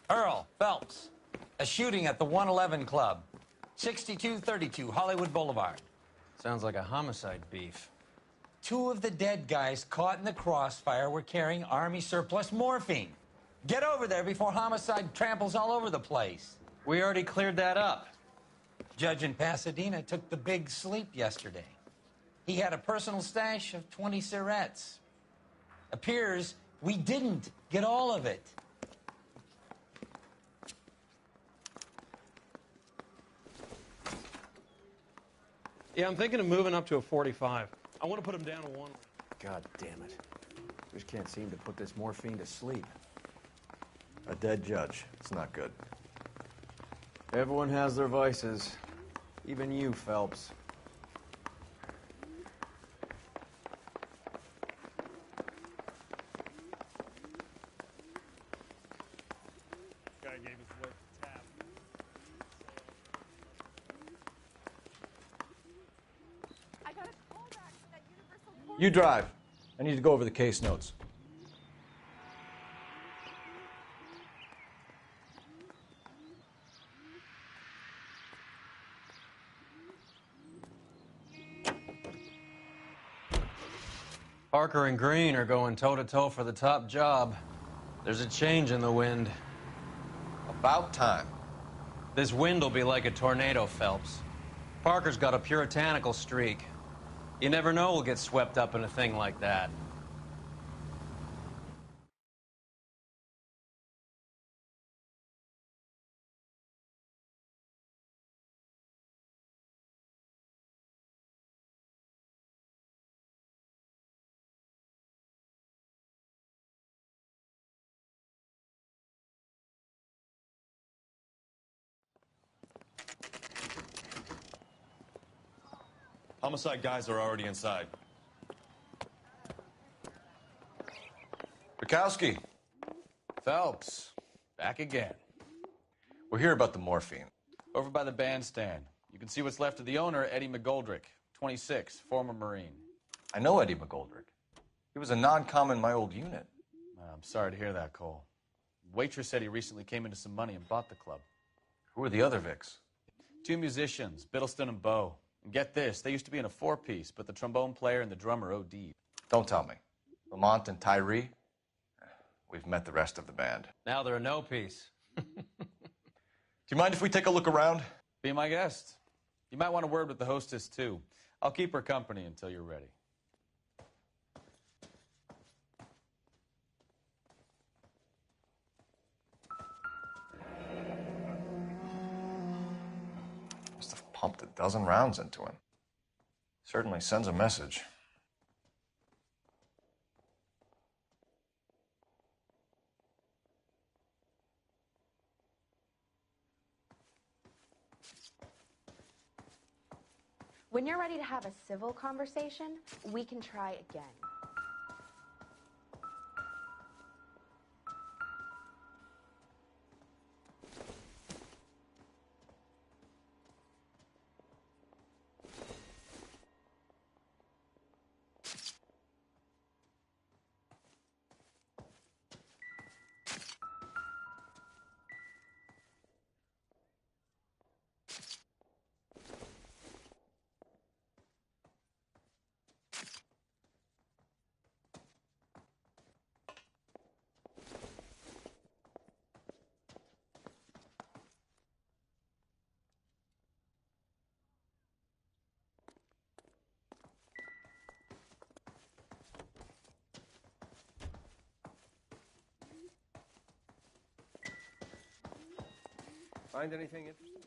Earl Phelps, a shooting at the 111 Club, 6232 Hollywood Boulevard. Sounds like a homicide beef. 2 of the dead guys caught in the crossfire were carrying Army surplus morphine. Get over there before homicide tramples all over the place. We already cleared that up. Judge in Pasadena took the big sleep yesterday. He had a personal stash of 20 cigarettes. Appears we didn't get all of it. Yeah, I'm thinking of moving up to a 45. I want to put him down to 1. God damn it. Just can't seem to put this morphine to sleep. A dead judge. It's not good. Everyone has their vices. Even you, Phelps. Guy gave his wife a tap. I got a call back from that Universal Court. You drive. I need to go over the case notes. Parker and Green are going toe-to-toe for the top job. There's a change in the wind. About time. This wind will be like a tornado, Phelps. Parker's got a puritanical streak. You never know we'll get swept up in a thing like that. Homicide guys are already inside. Bukowski, Phelps, back again. we're here about the morphine. Over by the bandstand. You can see what's left of the owner, Eddie McGoldrick, 26, former Marine. I know Eddie McGoldrick. He was a non-com in my old unit. I'm sorry to hear that, Cole. Waitress said he recently came into some money and bought the club. Who are the other Vics? 2 musicians, Biddleston and Bowe. And get this, they used to be in a 4-piece, but the trombone player and the drummer OD'd. Don't tell me. Lamont and Tyree? We've met the rest of the band. Now they're a no-piece. Do you mind if we take a look around? Be my guest. You might want a word with the hostess, too. I'll keep her company until you're ready. Must have pumped a dozen rounds into him. Certainly sends a message. When you're ready to have a civil conversation, we can try again. Find anything interesting?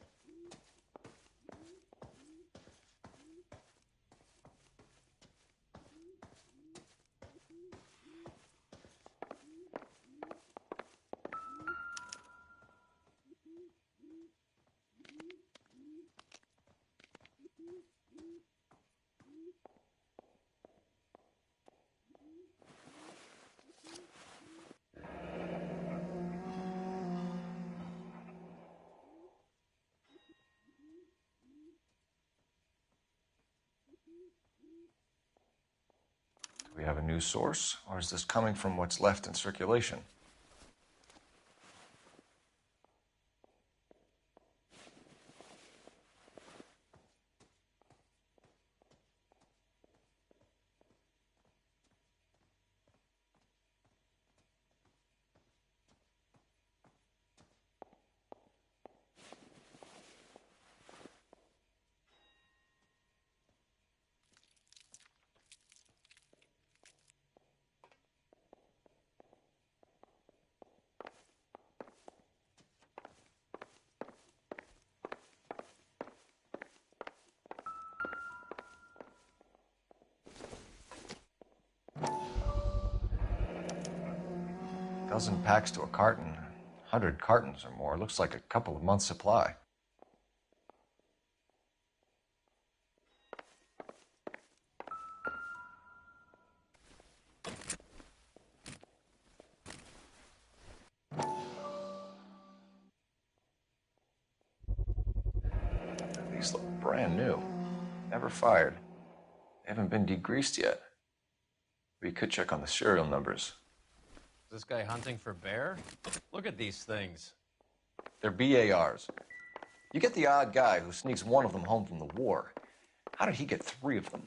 Do we have a new source, or is this coming from what's left in circulation? Dozen packs to a carton, 100 cartons or more. Looks like a couple of months' supply. These look brand new. Never fired. They haven't been degreased yet. We could check on the serial numbers. Is this guy hunting for bear? Look at these things. They're BARs. You get the odd guy who sneaks one of them home from the war. How did he get 3 of them?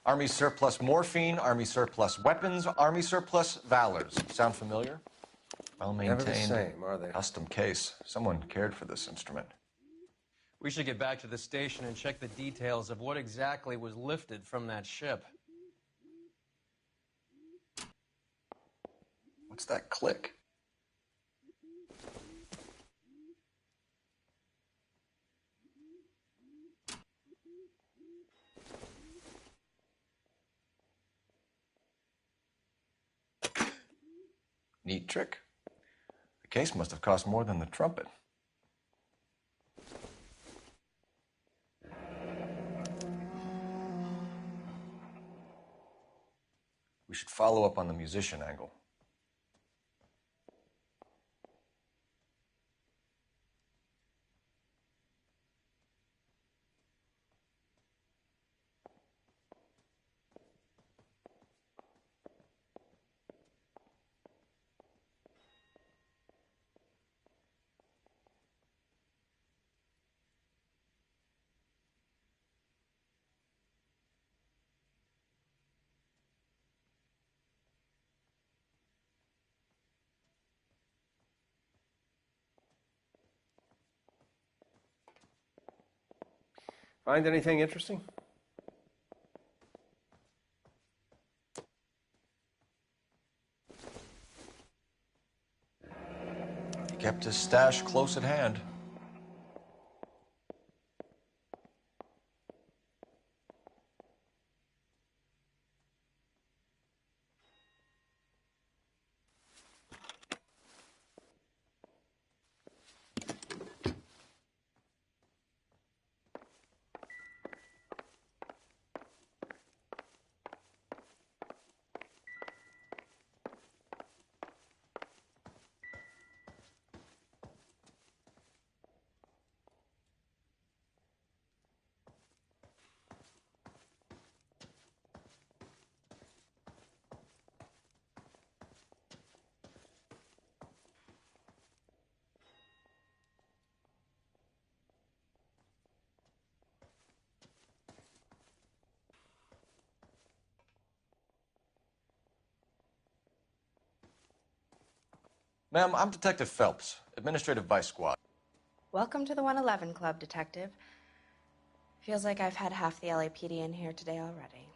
Army surplus morphine, Army surplus weapons, Army surplus valors. Sound familiar? Well maintained. Never the same, are they? Custom case. Someone cared for this instrument. We should get back to the station and check the details of what exactly was lifted from that ship. What's that click? Neat trick. The case must have cost more than the trumpet. We should follow up on the musician angle. Find anything interesting? He kept his stash close at hand. Ma'am, I'm Detective Phelps, Administrative Vice Squad. Welcome to the 111 Club, Detective. Feels like I've had half the LAPD in here today already.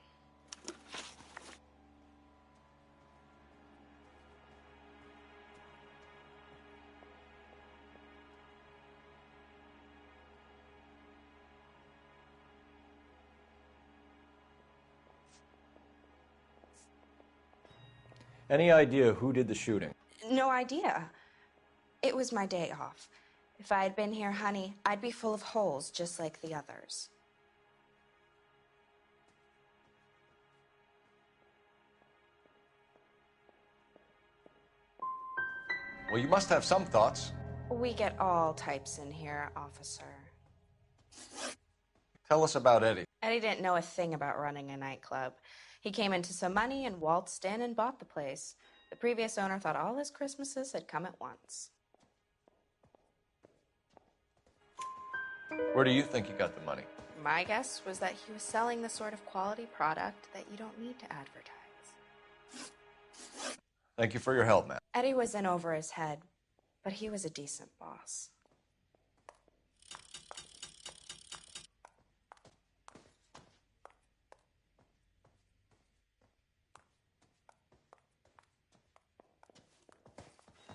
Any idea who did the shooting? No idea. It was my day off. If I had been here, honey, I'd be full of holes just like the others. Well, you must have some thoughts. We get all types in here, officer. Tell us about Eddie. Eddie didn't know a thing about running a nightclub. He came into some money and waltzed in and bought the place. The previous owner thought all his Christmases had come at once. Where do you think he got the money? My guess was that he was selling the sort of quality product that you don't need to advertise. Thank you for your help, Matt. Eddie was in over his head, but he was a decent boss.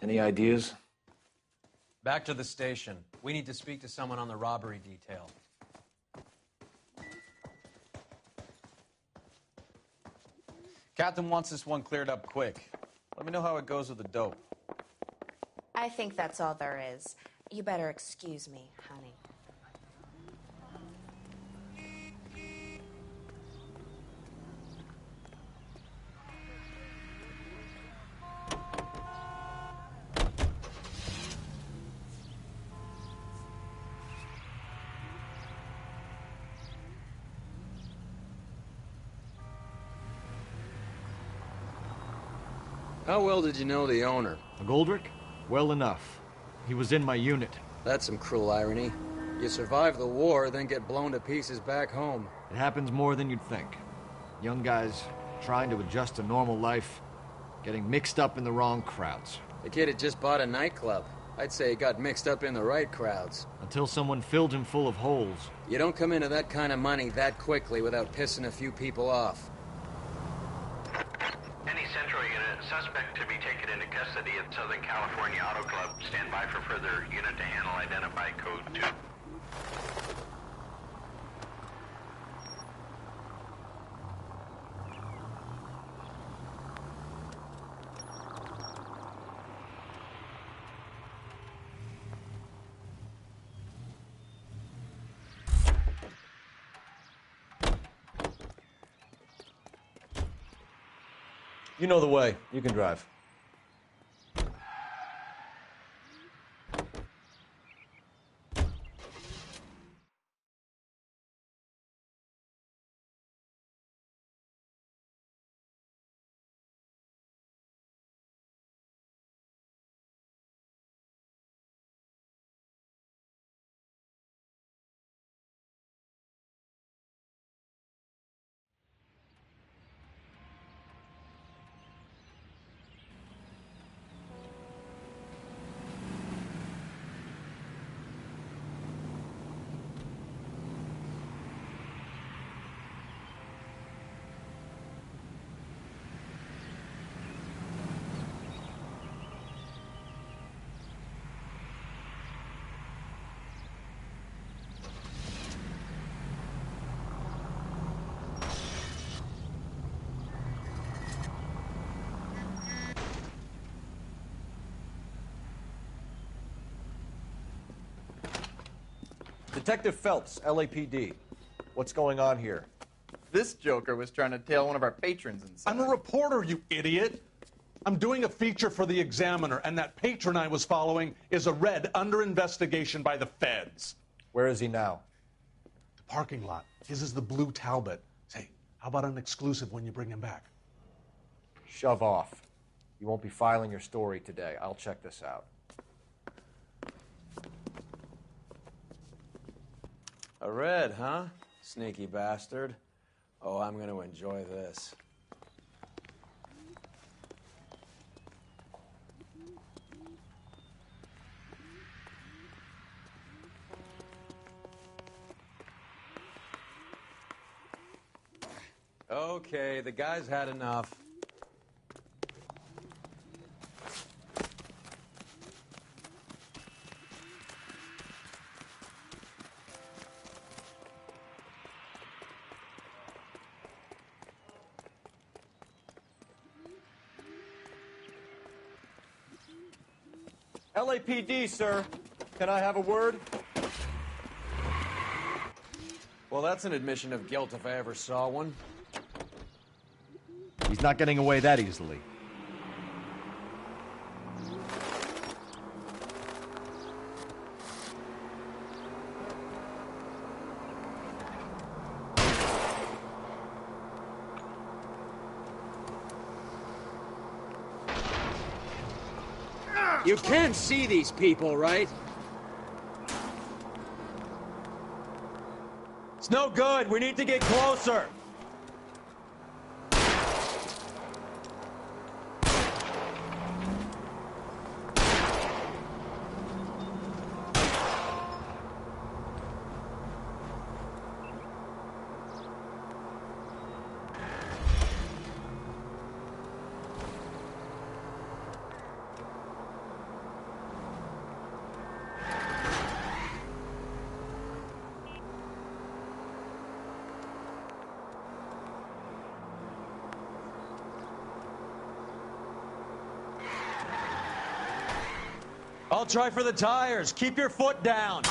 Any ideas? Back to the station. We need to speak to someone on the robbery detail. Captain wants this one cleared up quick. Let me know how it goes with the dope. I think that's all there is. You better excuse me, honey. How well did you know the owner? McGoldrick? Well enough. He was in my unit. That's some cruel irony. You survive the war, then get blown to pieces back home. It happens more than you'd think. Young guys trying to adjust to normal life, getting mixed up in the wrong crowds. The kid had just bought a nightclub. I'd say he got mixed up in the right crowds. Until someone filled him full of holes. You don't come into that kind of money that quickly without pissing a few people off. Any Central unit, suspect to be taken into custody at Southern California Auto Club. Stand by for further unit to handle identify code 2. You know the way. You can drive. Detective Phelps, LAPD. What's going on here? This joker was trying to tail one of our patrons inside. I'm a reporter, you idiot. I'm doing a feature for the Examiner, and that patron I was following is a red under investigation by the feds. Where is he now? The parking lot. His is the blue Talbot. Say, how about an exclusive when you bring him back? Shove off. You won't be filing your story today. I'll check this out. A red, huh? Sneaky bastard. Oh, I'm gonna enjoy this. Okay, the guy's had enough. LAPD, sir. Can I have a word? Well, that's an admission of guilt if I ever saw one. He's not getting away that easily. You can see these people, right? It's no good. We need to get closer. I'll try for the tires. Keep your foot down.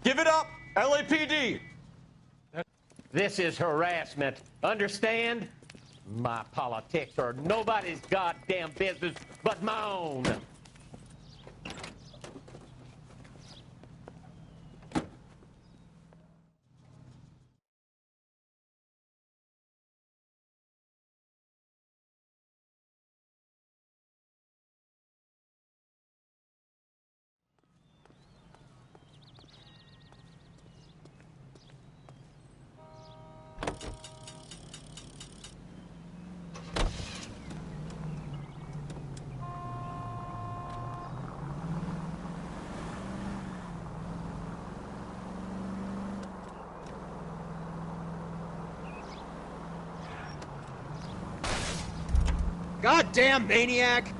Give it up, LAPD. This is harassment. Understand? My politics are nobody's goddamn business but my own. Goddamn maniac!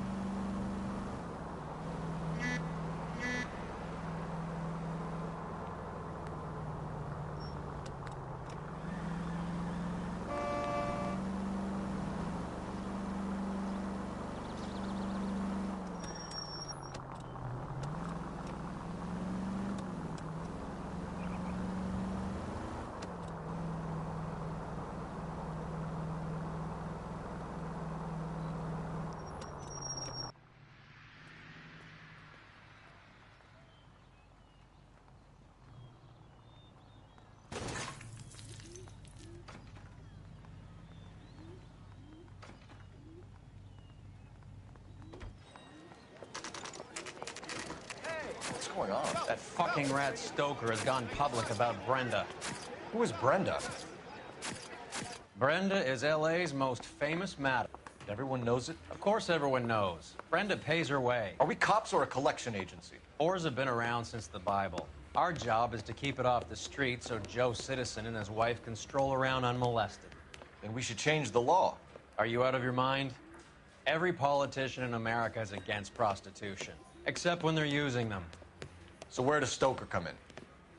What's going on? That fucking rat Stoker has gone public about Brenda. Who is Brenda? Brenda is LA's most famous madam. Everyone knows it? Of course everyone knows. Brenda pays her way. Are we cops or a collection agency? Whores have been around since the Bible. Our job is to keep it off the street so Joe Citizen and his wife can stroll around unmolested. Then we should change the law. Are you out of your mind? Every politician in America is against prostitution, except when they're using them. So where does Stoker come in?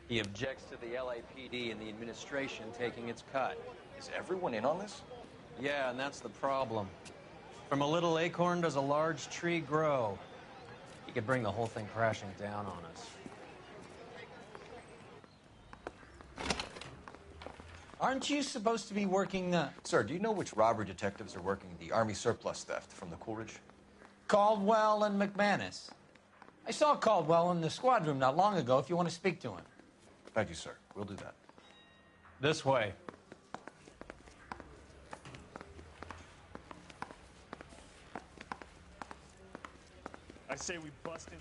He objects to the LAPD and the administration taking its cut. Is everyone in on this? Yeah, and that's the problem. From a little acorn does a large tree grow. He could bring the whole thing crashing down on us. Aren't you supposed to be working the... Sir, do you know which robbery detectives are working the Army surplus theft from the Coolidge? Caldwell and McManus. I saw Caldwell in the squad room not long ago if you want to speak to him. Thank you, sir. We'll do that. This way. I say we bust in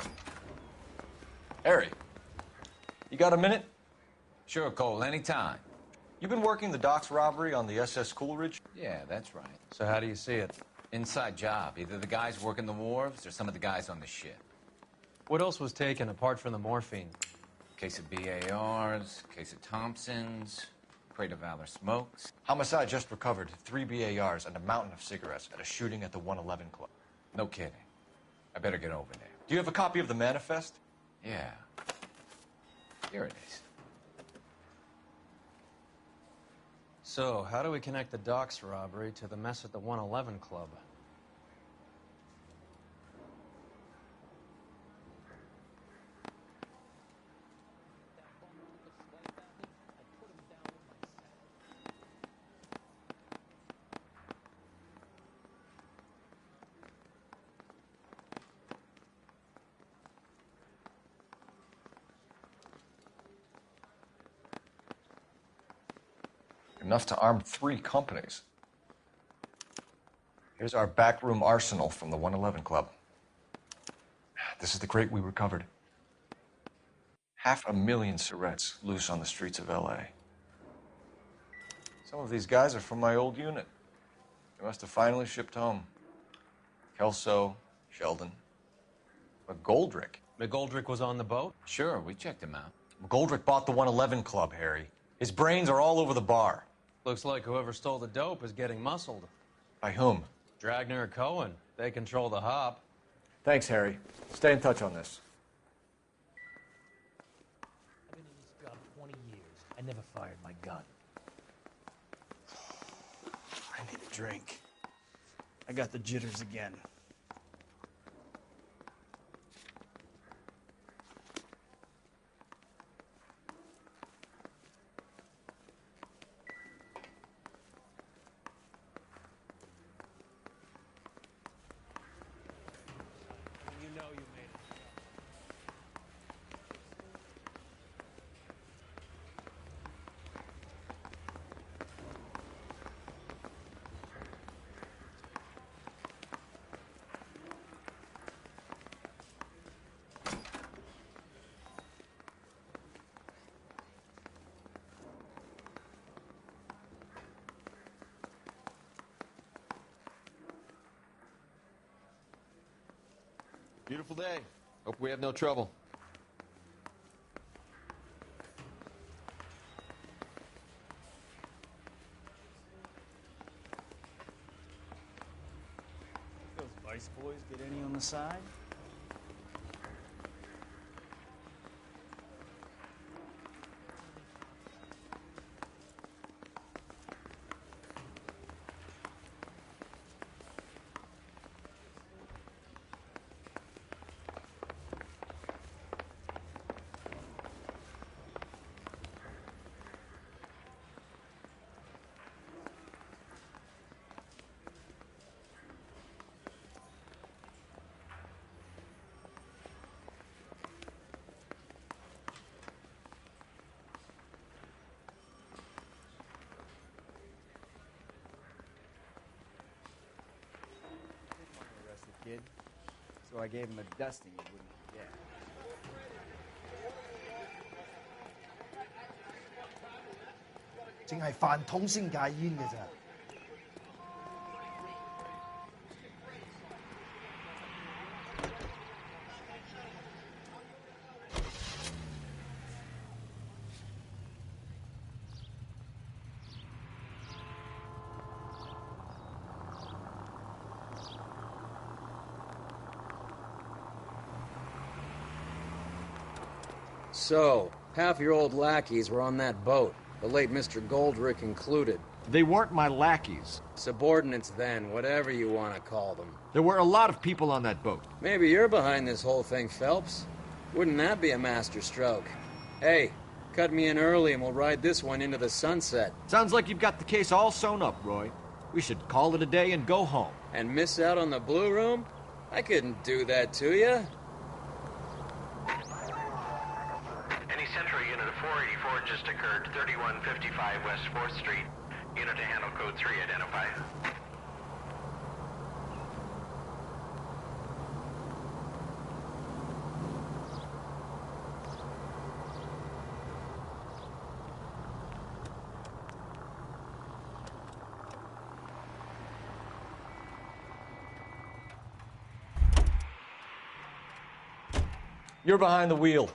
there. Harry, you got a minute? Sure, Cole, anytime. You've been working the docks robbery on the SS Coolidge? Yeah, that's right. So how do you see it? Inside job. Either the guys working the wharves or some of the guys on the ship. What else was taken apart from the morphine? Case of BARs, case of Thompsons, crate of Valor smokes. Homicide just recovered 3 BARs and a mountain of cigarettes at a shooting at the 111 Club. No kidding. I better get over there. Do you have a copy of the manifest? Yeah. Here it is. So, how do we connect the docks robbery to the mess at the 111 Club? Enough to arm 3 companies. Here's our backroom arsenal from the 111 Club. This is the crate we recovered. 500,000 cigarettes loose on the streets of L.A. Some of these guys are from my old unit. They must have finally shipped home. Kelso, Sheldon. McGoldrick. McGoldrick was on the boat? Sure, we checked him out. McGoldrick bought the 111 Club, Harry. His brains are all over the bar. Looks like whoever stole the dope is getting muscled. By whom? Dragner or Cohen. They control the hop. Thanks, Harry. Stay in touch on this. I've been in this job 20 years. I never fired my gun. I need a drink. I got the jitters again. Beautiful day. Hope we have no trouble. Those Vice boys get any on the side? Kid. So I gave him a dusting he wouldn't forget. 淨係飯桶先戒煙嘅咋。So, half your old lackeys were on that boat, the late Mr. Goldrick included. They weren't my lackeys. Subordinates then, whatever you want to call them. There were a lot of people on that boat. Maybe you're behind this whole thing, Phelps. Wouldn't that be a master stroke? Hey, cut me in early and we'll ride this one into the sunset. Sounds like you've got the case all sewn up, Roy. We should call it a day and go home. And miss out on the Blue Room? I couldn't do that to you. Any Central unit of 484 just occurred, 3155 West 4th Street. Unit to handle code 3, identify. You're behind the wheel.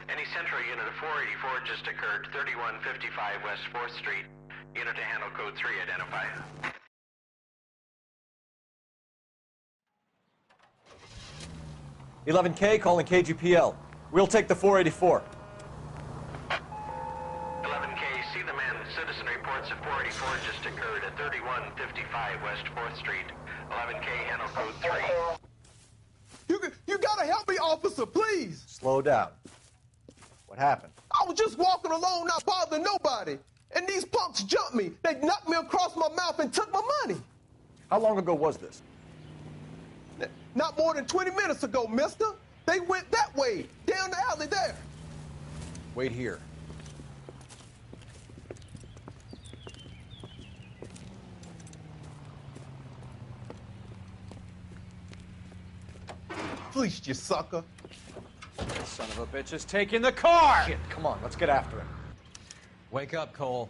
Any Central unit of 484 just occurred, 3155 West 4th Street. Unit to handle code 3, identify. $11K calling KGPL. We'll take the 484. 11K, see the man. Citizen reports of 484 just occurred at 3155 West 4th Street. 11K, handle code 3. You gotta help me, officer, please. Slow down. What happened? I was just walking along, not bothering nobody. And these punks jumped me. They knocked me across my mouth and took my money. How long ago was this? Not more than 20 minutes ago, mister. They went that way, down the alley there. Wait here. Fleeced you, sucker. Son of a bitch is taking the car! Shit, come on, let's get after him. Wake up, Cole.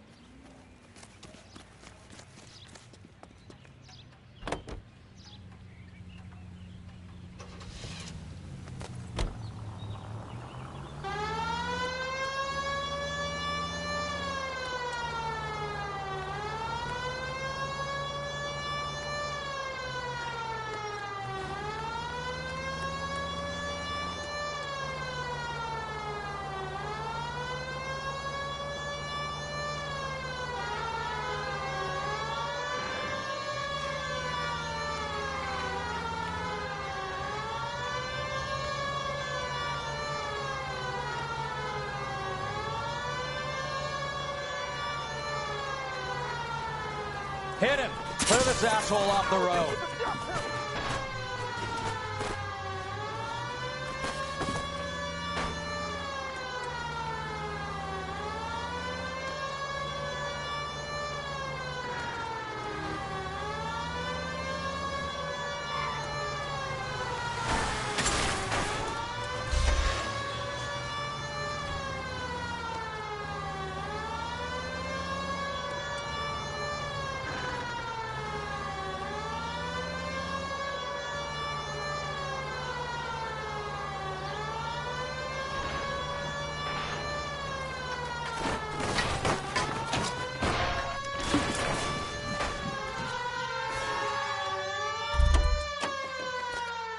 Hit him! Clear this asshole off the road.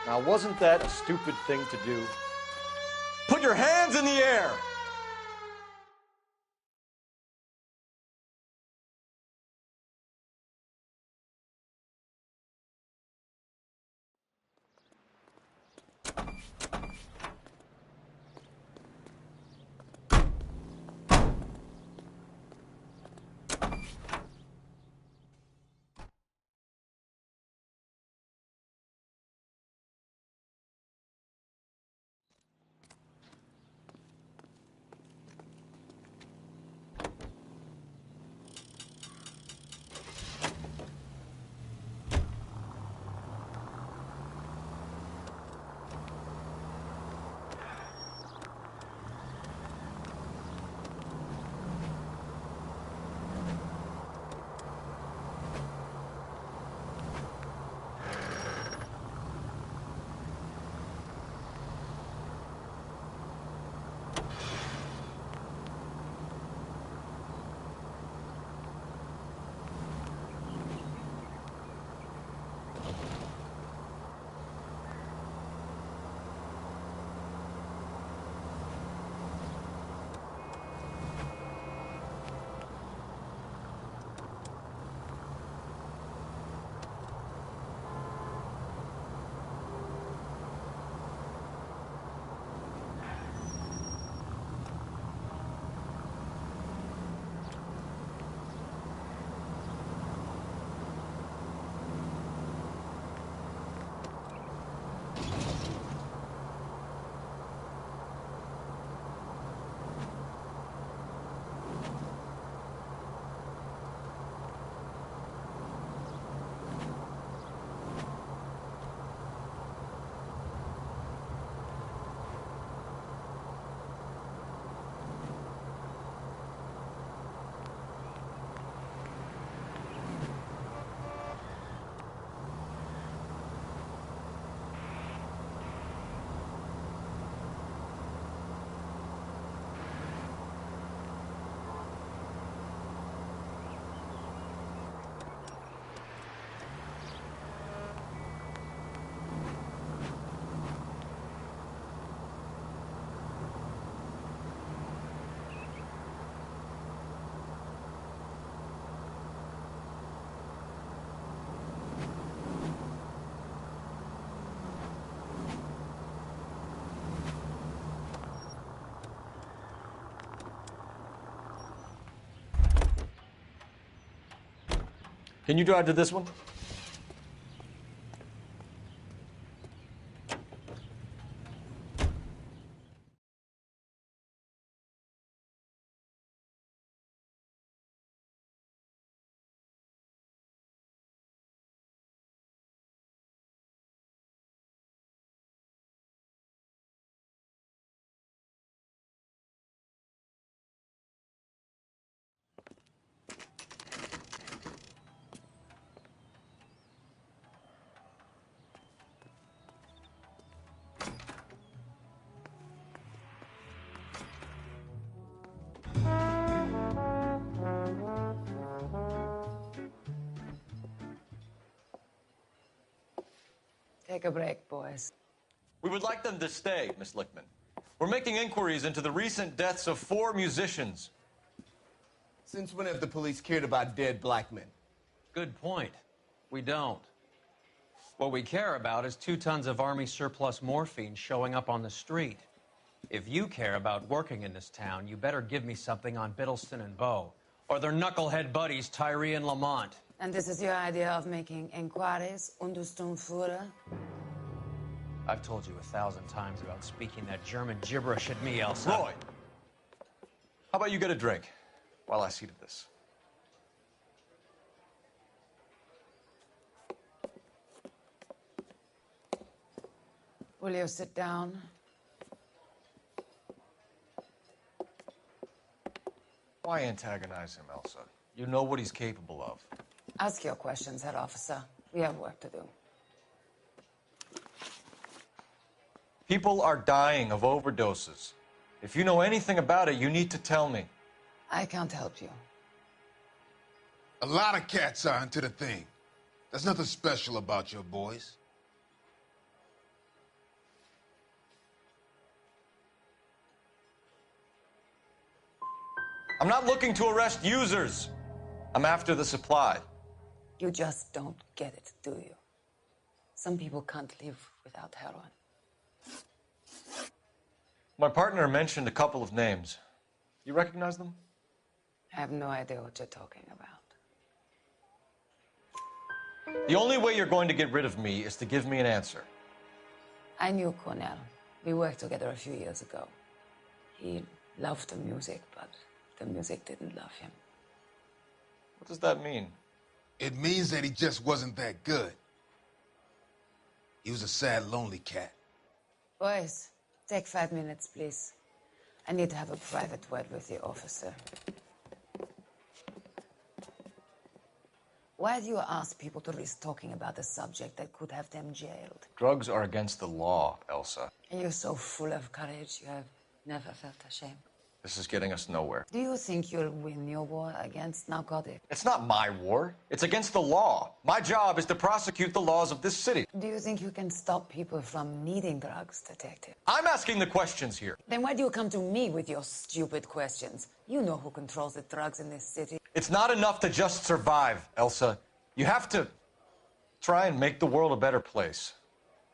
Now, wasn't that a stupid thing to do? Put your hands in the air! Can you drive to this one? Take a break, boys. We would like them to stay, Miss Lichtman. We're making inquiries into the recent deaths of 4 musicians. Since when have the police cared about dead black men? Good point. We don't. What we care about is 2 tons of Army surplus morphine showing up on the street. If you care about working in this town, you better give me something on Biddleston and Bow, or their knucklehead buddies Tyree and Lamont. And this is your idea of making inquiries, Untersturmführer? I've told you 1,000 times about speaking that German gibberish at me, Elsa. Roy, how about you get a drink while I see to this? Will you sit down? Why antagonize him, Elsa? You know what he's capable of. Ask your questions, Head Officer. We have work to do. People are dying of overdoses. If you know anything about it, you need to tell me. I can't help you. A lot of cats are into the thing. There's nothing special about your boys. I'm not looking to arrest users. I'm after the supply. You just don't get it, do you? Some people can't live without heroin. My partner mentioned a couple of names. You recognize them? I have no idea what you're talking about. The only way you're going to get rid of me is to give me an answer. I knew Cornell. We worked together a few years ago. He loved the music, but the music didn't love him. What does that mean? It means that he just wasn't that good. He was a sad, lonely cat. Boys, take 5 minutes, please. I need to have a private word with the officer. Why do you ask people to risk talking about a subject that could have them jailed? Drugs are against the law, Elsa. And you're so full of courage, you have never felt ashamed. This is getting us nowhere. Do you think you'll win your war against narcotics? It's not my war. It's against the law. My job is to prosecute the laws of this city. Do you think you can stop people from needing drugs, Detective? I'm asking the questions here. Then why do you come to me with your stupid questions? You know who controls the drugs in this city. It's not enough to just survive, Elsa. You have to try and make the world a better place.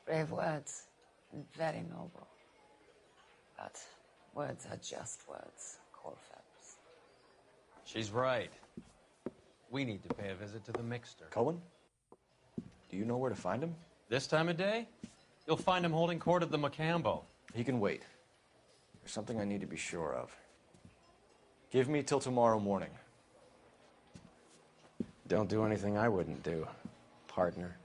Brave words, and very noble. But words are just words, Cole Phelps. She's right. We need to pay a visit to the mixer. Cohen? Do you know where to find him? This time of day? You'll find him holding court at the Macambo. He can wait. There's something I need to be sure of. Give me till tomorrow morning. Don't do anything I wouldn't do, partner.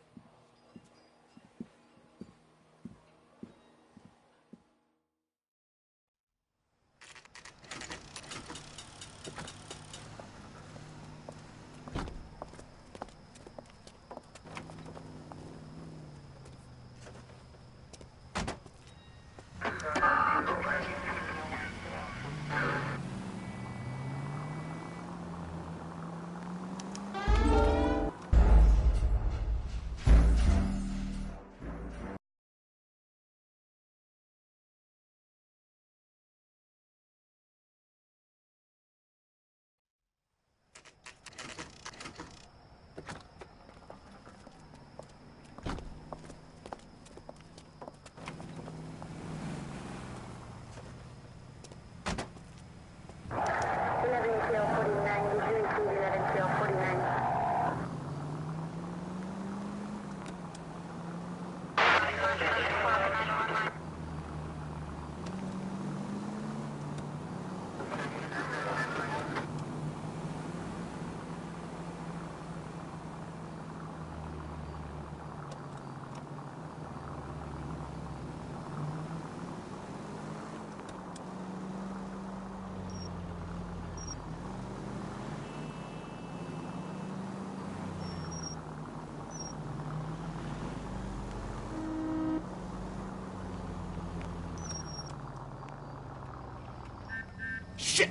Shit!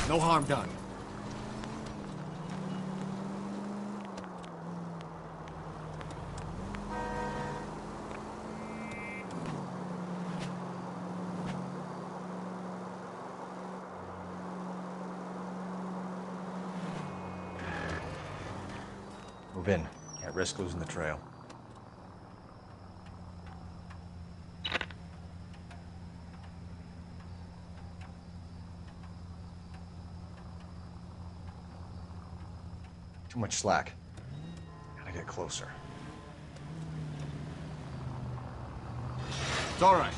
No harm done. Move in. Can't risk losing the trail. Too much slack. Gotta get closer. It's all right.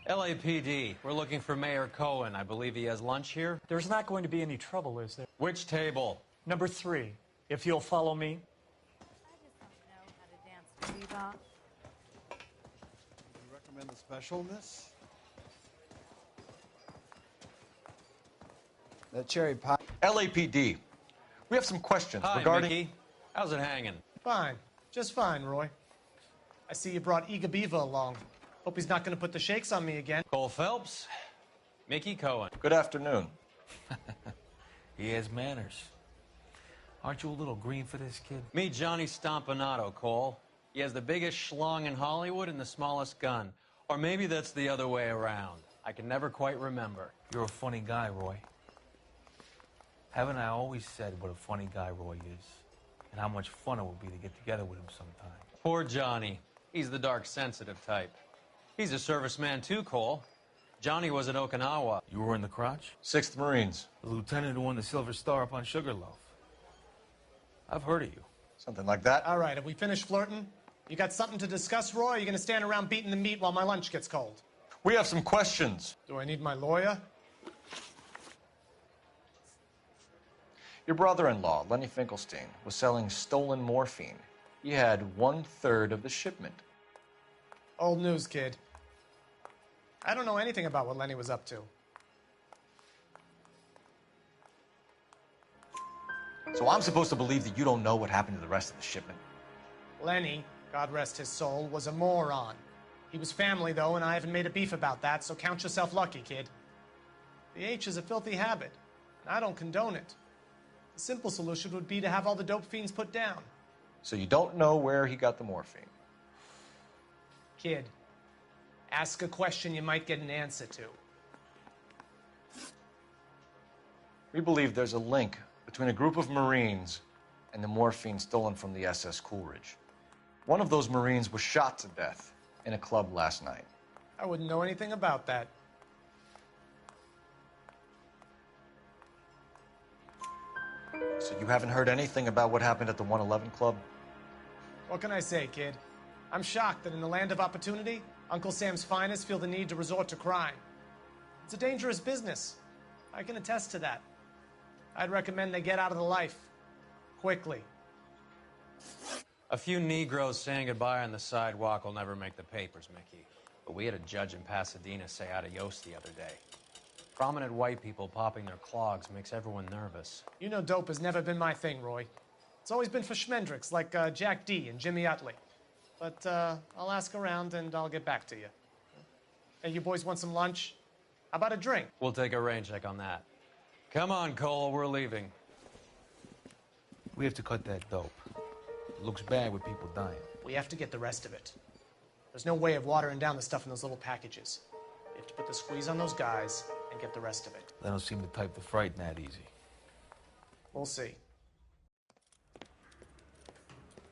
LAPD, we're looking for Mayor Cohen. I believe he has lunch here. There's not going to be any trouble, is there? Which table? Number 3. If you'll follow me. You recommend the special, miss? That cherry pie. LAPD, we have some questions Hi, regarding... Mickey. How's it hanging? Fine. Just fine, Roy. I see you brought Igabiva along. Hope he's not going to put the shakes on me again. Cole Phelps, Mickey Cohen. Good afternoon. He has manners. Aren't you a little green for this kid? Meet Johnny Stompanato, Cole. He has the biggest schlong in Hollywood and the smallest gun. Or maybe that's the other way around. I can never quite remember. You're a funny guy, Roy. Haven't I always said what a funny guy Roy is? And how much fun it would be to get together with him sometime. Poor Johnny. He's the dark, sensitive type. He's a serviceman too, Cole. Johnny was at Okinawa. You were in the crotch? 6th Marines. The lieutenant who won the Silver Star up on Sugarloaf. I've heard of you. Something like that. All right, have we finished flirting? You got something to discuss, Roy, or are you going to stand around beating the meat while my lunch gets cold? We have some questions. Do I need my lawyer? Your brother-in-law, Lenny Finkelstein, was selling stolen morphine. He had 1/3 of the shipment. Old news, kid. I don't know anything about what Lenny was up to. So I'm supposed to believe that you don't know what happened to the rest of the shipment? Lenny, God rest his soul, was a moron. He was family, though, and I haven't made a beef about that, so count yourself lucky, kid. The H is a filthy habit, and I don't condone it. The simple solution would be to have all the dope fiends put down. So you don't know where he got the morphine? Kid, ask a question you might get an answer to. We believe there's a link between a group of Marines and the morphine stolen from the SS Coolidge. One of those Marines was shot to death in a club last night. I wouldn't know anything about that. So you haven't heard anything about what happened at the 111 Club? What can I say, kid? I'm shocked that in the land of opportunity, Uncle Sam's finest feel the need to resort to crime. It's a dangerous business. I can attest to that. I'd recommend they get out of the life. Quickly. A few Negroes saying goodbye on the sidewalk will never make the papers, Mickey. But we had a judge in Pasadena say adios the other day. Prominent white people popping their clogs makes everyone nervous. You know dope has never been my thing, Roy. It's always been for schmendricks like Jack D. and Jimmy Utley. But I'll ask around and I'll get back to you. Hey, you boys want some lunch? How about a drink? We'll take a rain check on that. Come on, Cole, we're leaving. We have to cut that dope. It looks bad with people dying. We have to get the rest of it. There's no way of watering down the stuff in those little packages. We have to put the squeeze on those guys and get the rest of it. They don't seem the type to frighten that easy. We'll see.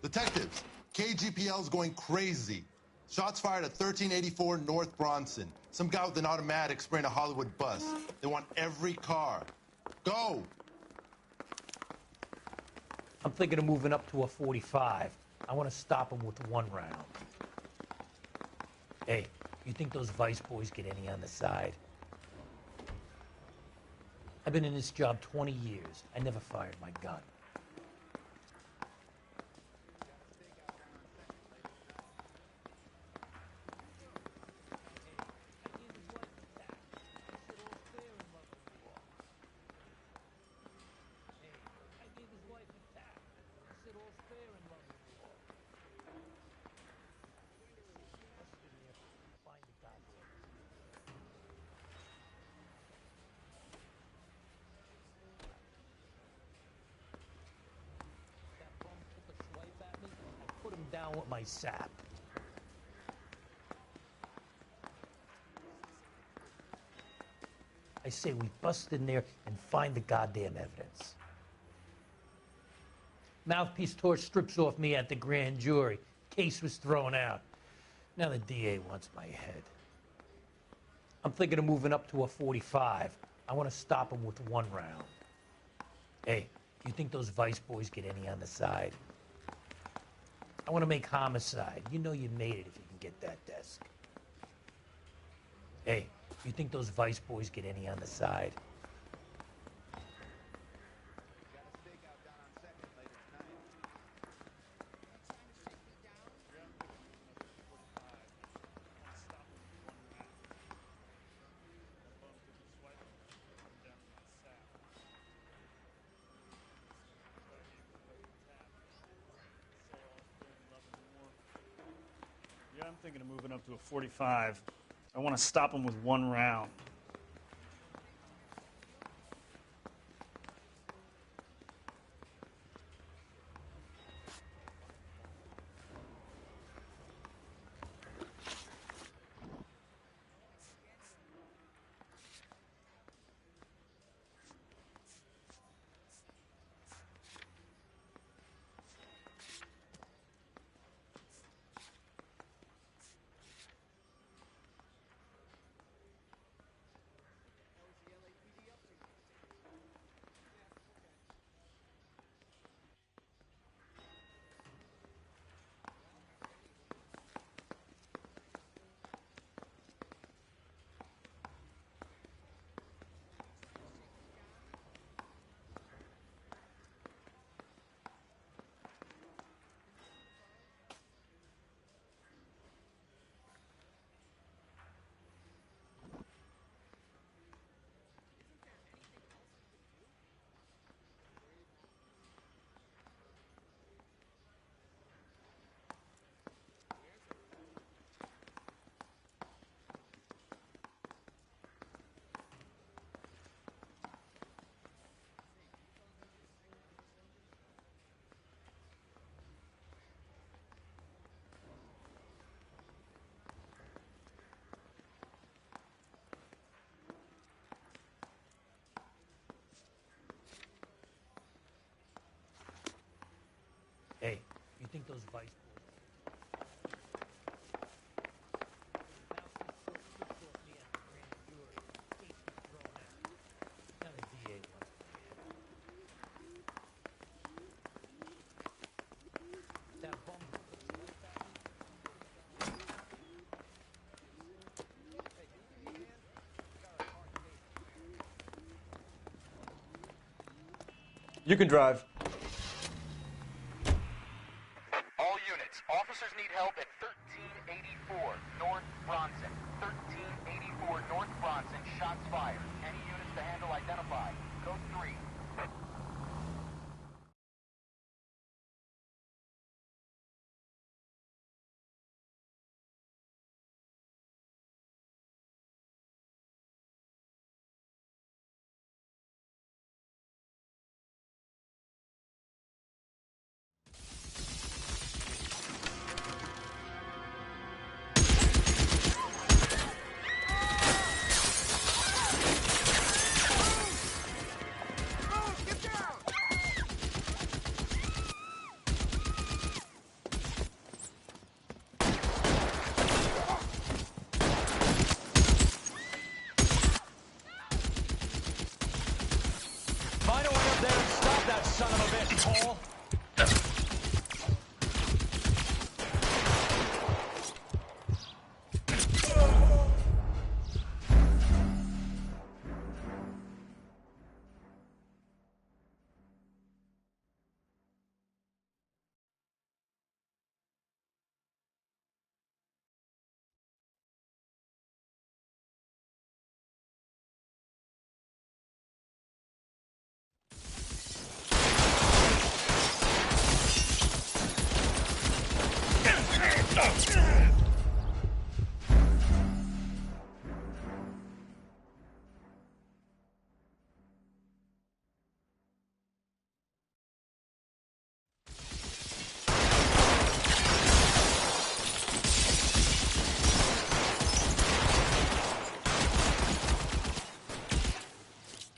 Detectives, KGPL's going crazy. Shots fired at 1384 North Bronson. Some guy with an automatic spraying a Hollywood bus. They want every car. Go! I'm thinking of moving up to a 45. I want to stop him with one round. Hey, you think those Vice boys get any on the side? I've been in this job 20 years. I never fired my gun. Down with my sap. I say we bust in there and find the goddamn evidence. Mouthpiece torch strips off me at the grand jury. Case was thrown out. Now the DA wants my head. I'm thinking of moving up to a 45. I want to stop him with one round. Hey, you think those Vice boys get any on the side? I want to make homicide. You know you made it if you can get that desk. Hey, you think those Vice boys get any on the side? Yeah, I'm thinking of moving up to a 45. I want to stop him with one round. Hey, you think those Vice boys... That bum You can drive. All units, officers need help at 1384 North Bronson. 1384 North Bronson, shots fired. Any units to handle identify. Code 3. Find a way up there and stop that son of a bitch, Cole.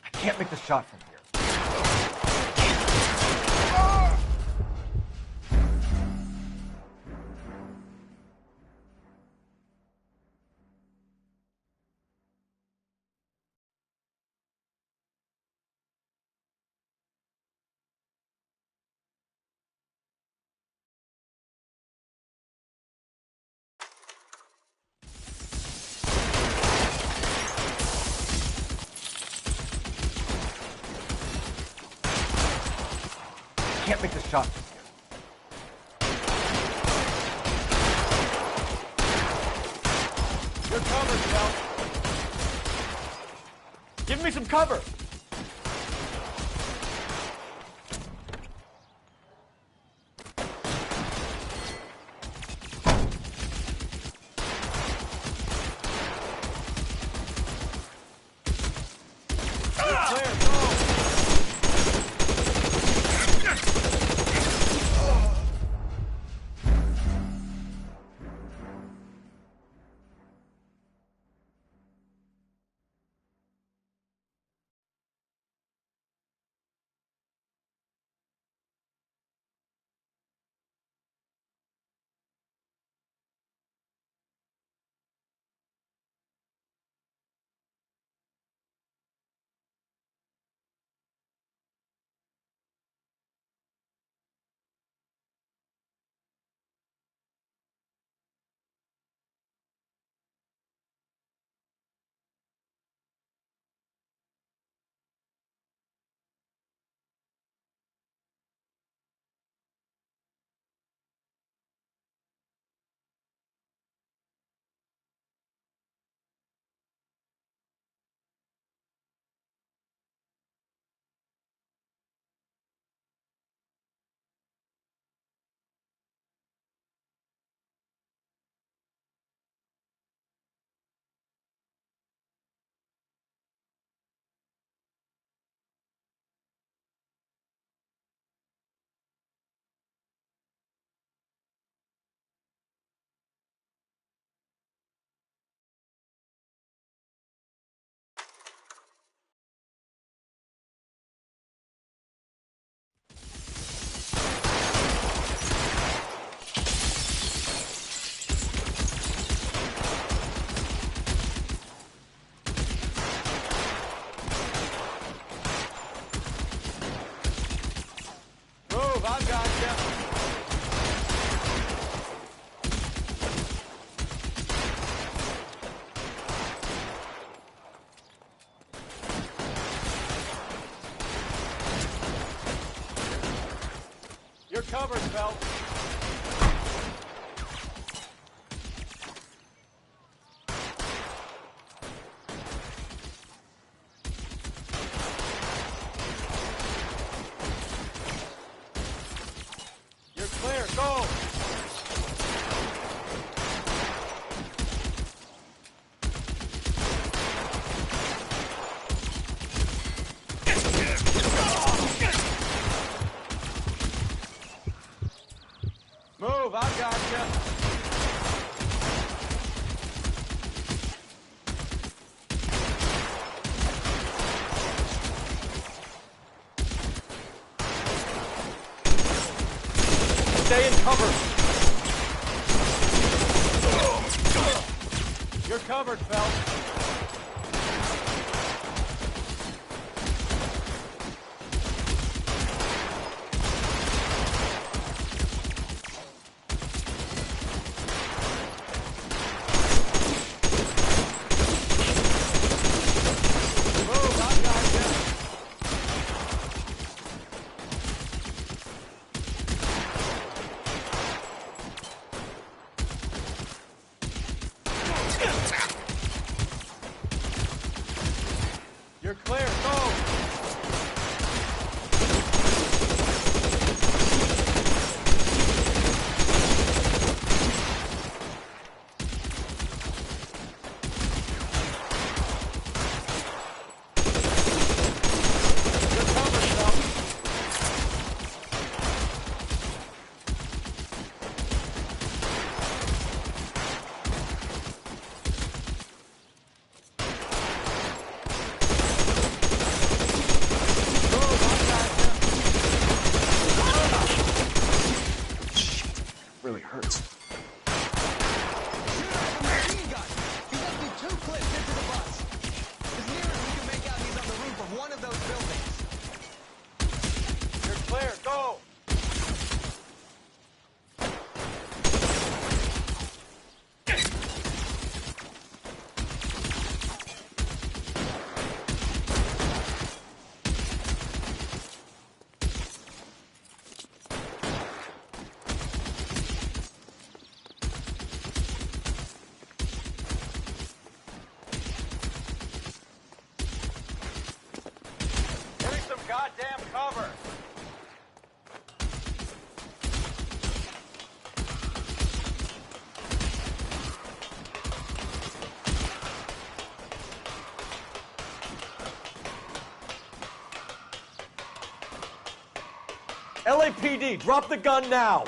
I can't make the shot from here. I can't make the shot from here. You're covered, Scout. Give me some cover. covered, Phelps. You're clear. Go. Move, I gotcha. Stay in cover. You're covered, Phelps. You're clear. Go. Really hurts. Machine gun! He must be 2 clips into the bus. As near as we can make out, he's on the roof of one of those buildings. You're clear. Go. Getting some goddamn cover. LAPD, drop the gun now!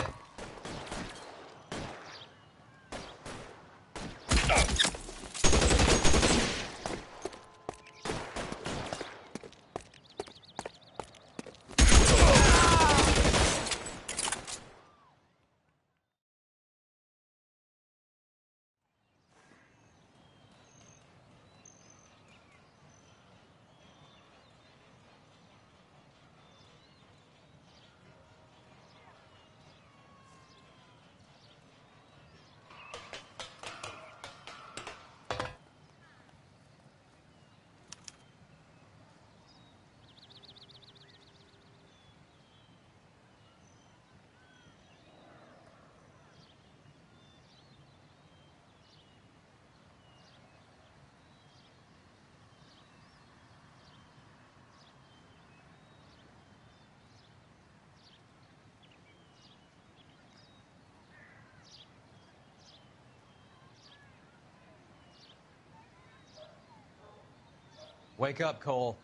Wake up, Cole.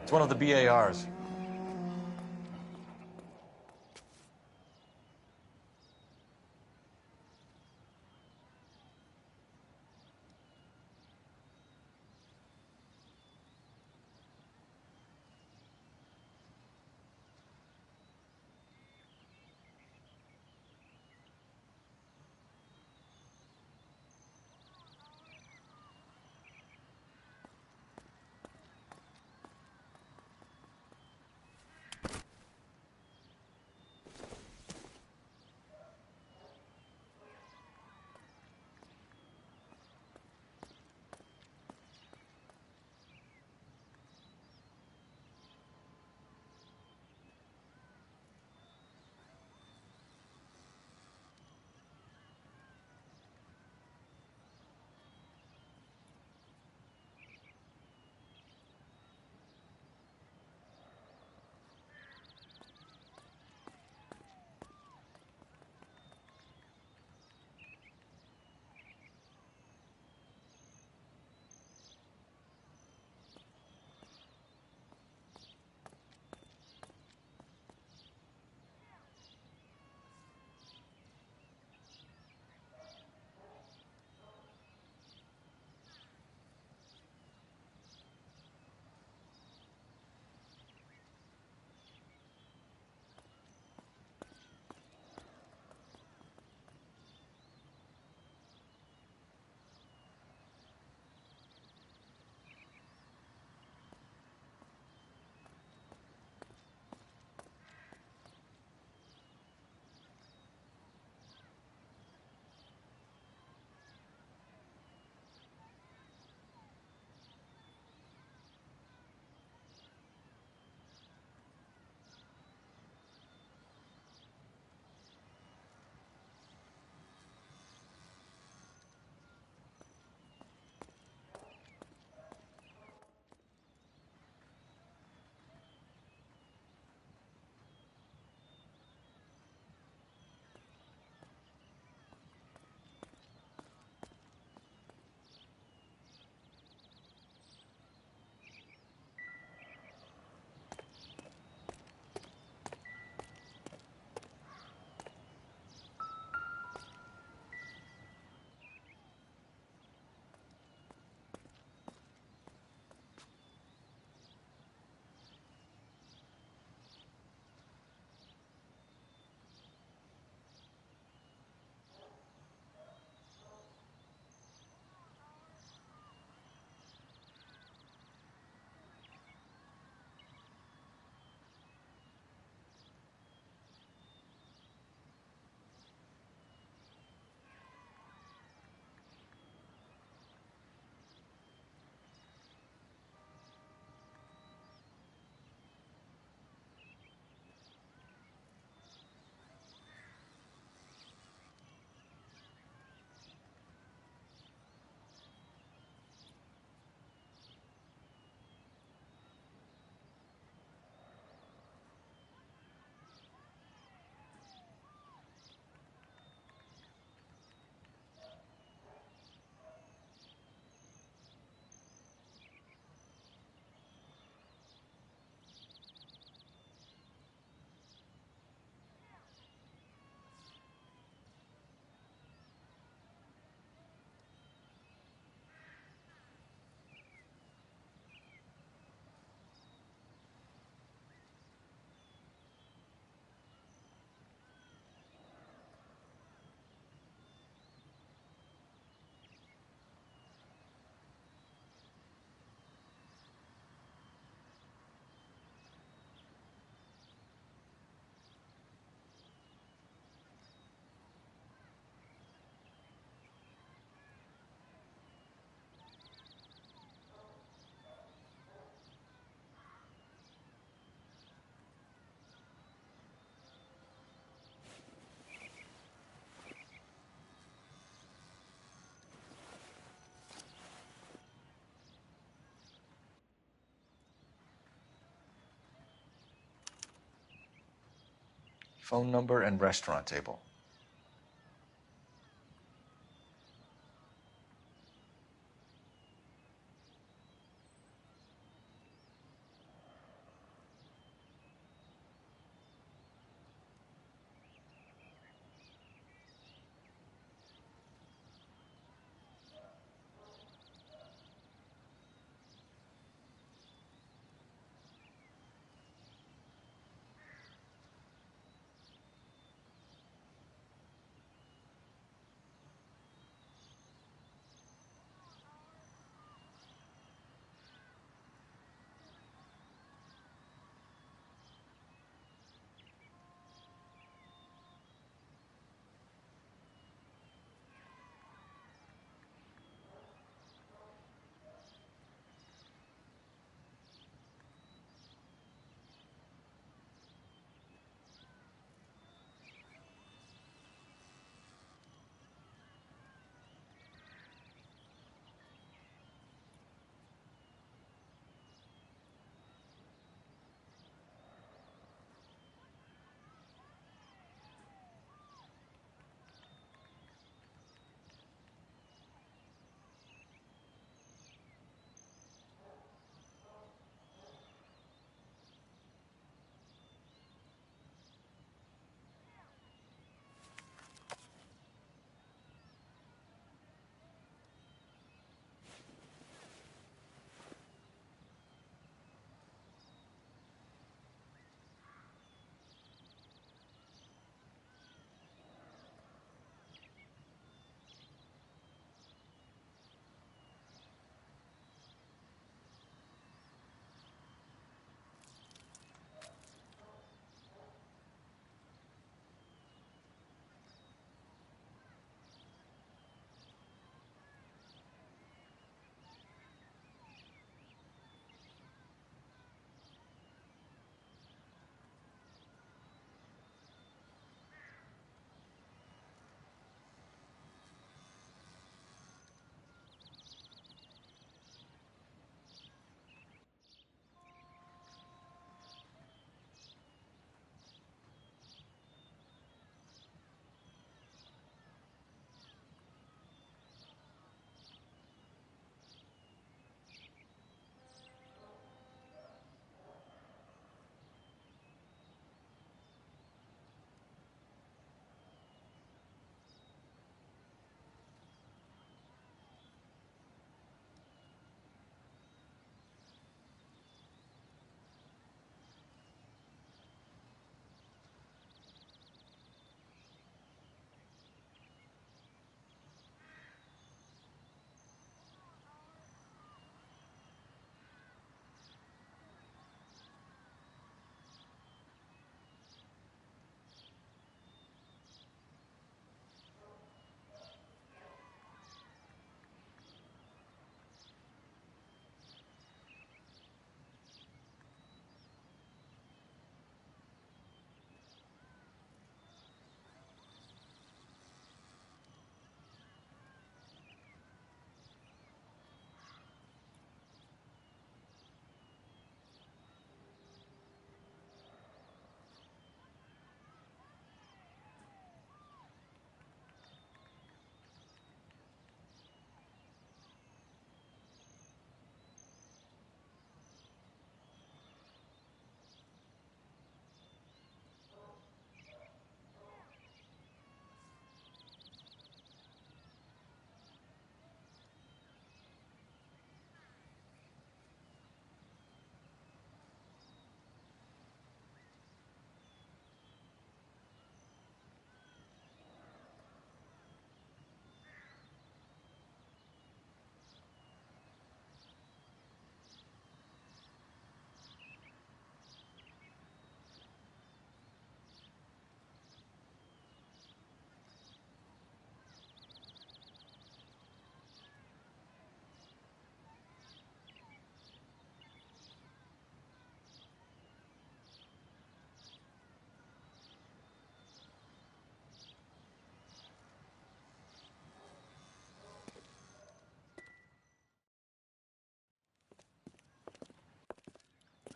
It's one of the BARs. phone number and restaurant table.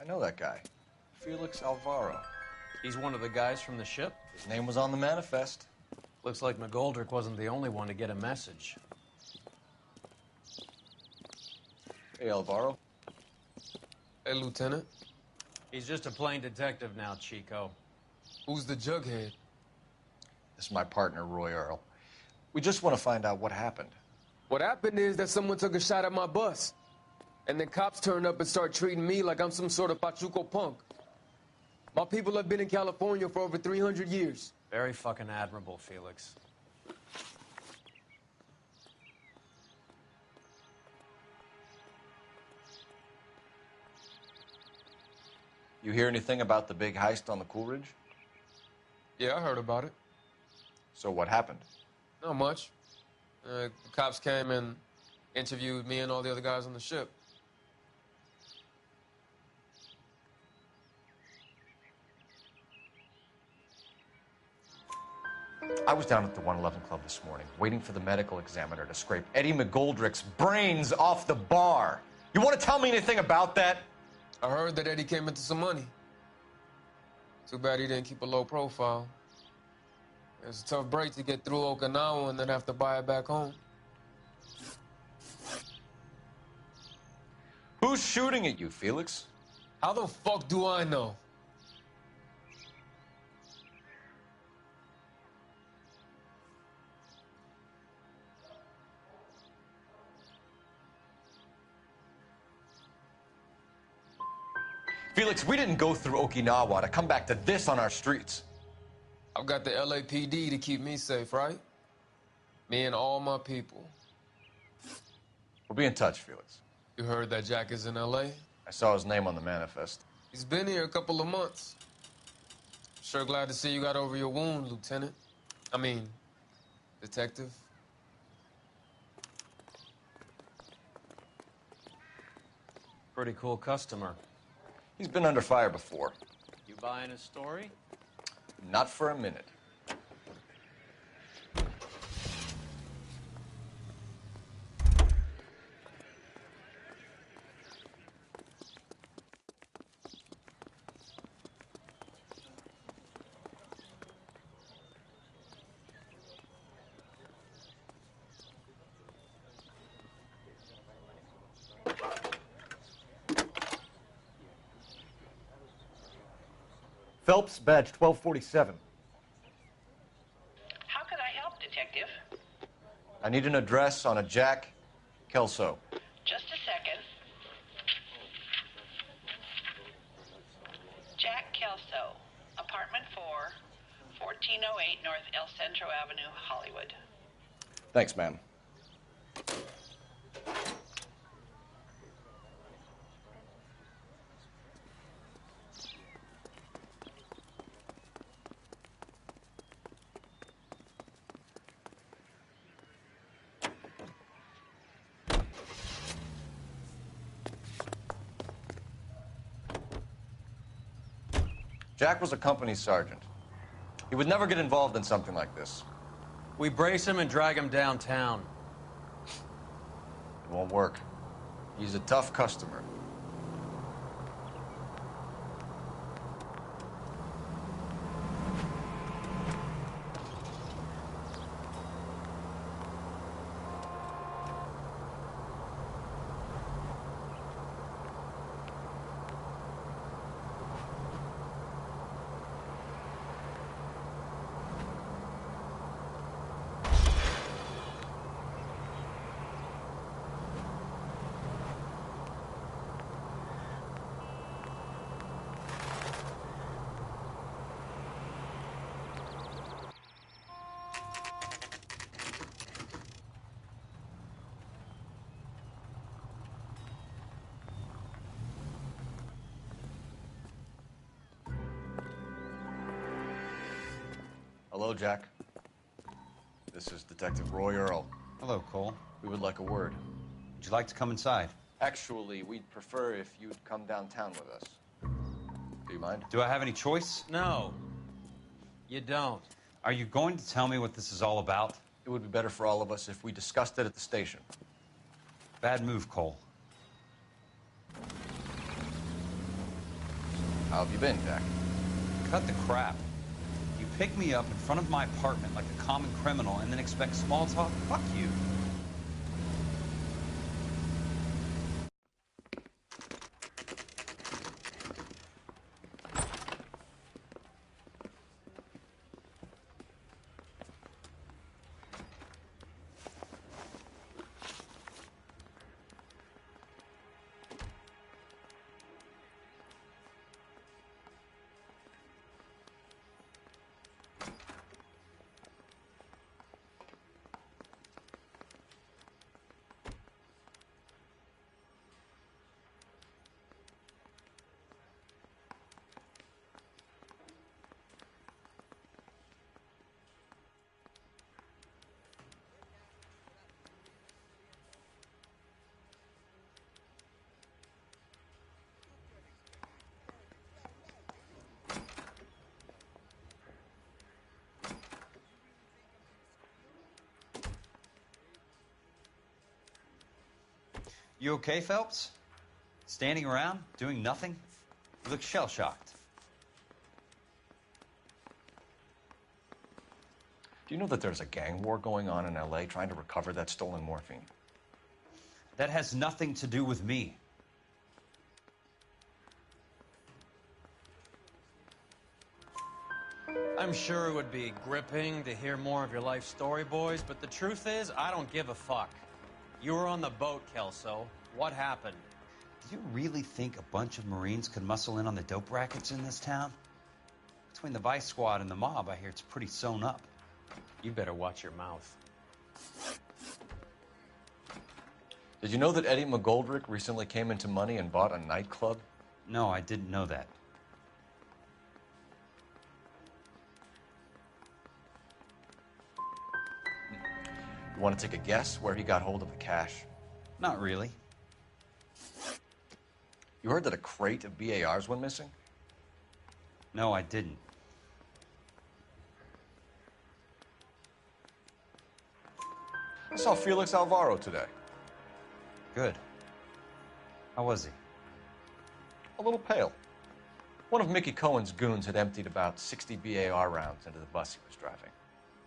I know that guy. Felix Alvaro. He's one of the guys from the ship? His name was on the manifest. Looks like McGoldrick wasn't the only one to get a message. Hey, Alvaro. Hey, Lieutenant. He's just a plain detective now, Chico. Who's the jughead? This is my partner, Roy Earl. We just want to find out what happened. What happened is that someone took a shot at my bus. And then cops turned up and started treating me like I'm some sort of Pachuco punk. My people have been in California for over 300 years. Very fucking admirable, Felix. You hear anything about the big heist on the Coolidge? Yeah, I heard about it. So what happened? Not much. The cops came and interviewed me and all the other guys on the ship. I was down at the 111 Club this morning, waiting for the medical examiner to scrape Eddie McGoldrick's brains off the bar. You want to tell me anything about that? I heard that Eddie came into some money. Too bad he didn't keep a low profile. It was a tough break to get through Okinawa and then have to buy it back home. Who's shooting at you, Felix? How the fuck do I know? Felix, we didn't go through Okinawa to come back to this on our streets. I've got the LAPD to keep me safe, right? Me and all my people. We'll be in touch, Felix. You heard that Jack is in LA? I saw his name on the manifest. He's been here a couple of months. Sure glad to see you got over your wound, Lieutenant. I mean, Detective. Pretty cool customer. He's been under fire before. You buying his story? Not for a minute. Phelps, badge 1247. How can I help, Detective? I need an address on a Jack Kelso. Just a second. Jack Kelso, apartment 4, 1408 North El Centro Avenue, Hollywood. Thanks, ma'am. Jack was a company sergeant. He would never get involved in something like this. We brace him and drag him downtown. It won't work. He's a tough customer. Hello, Jack. This is Detective Roy Earl. Hello, Cole. We would like a word. Would you like to come inside? Actually, we'd prefer if you'd come downtown with us. Do you mind? Do I have any choice? No. You don't. Are you going to tell me what this is all about? It would be better for all of us if we discussed it at the station. Bad move, Cole. How have you been, Jack? Cut the crap. You pick me up in front of my apartment like a common criminal and then expect small talk? Fuck you. You okay, Phelps? Standing around, doing nothing? You look shell-shocked. Do you know that there's a gang war going on in LA trying to recover that stolen morphine? That has nothing to do with me. I'm sure it would be gripping to hear more of your life story, boys, but the truth is, I don't give a fuck. You were on the boat, Kelso. What happened? Do you really think a bunch of Marines could muscle in on the dope rackets in this town? Between the Vice Squad and the mob, I hear it's pretty sewn up. You better watch your mouth. Did you know that Eddie McGoldrick recently came into money and bought a nightclub? No, I didn't know that. You want to take a guess where he got hold of the cash? Not really. You heard that a crate of BARs went missing? No, I didn't. I saw Felix Alvaro today. Good. How was he? A little pale. One of Mickey Cohen's goons had emptied about 60 BAR rounds into the bus he was driving.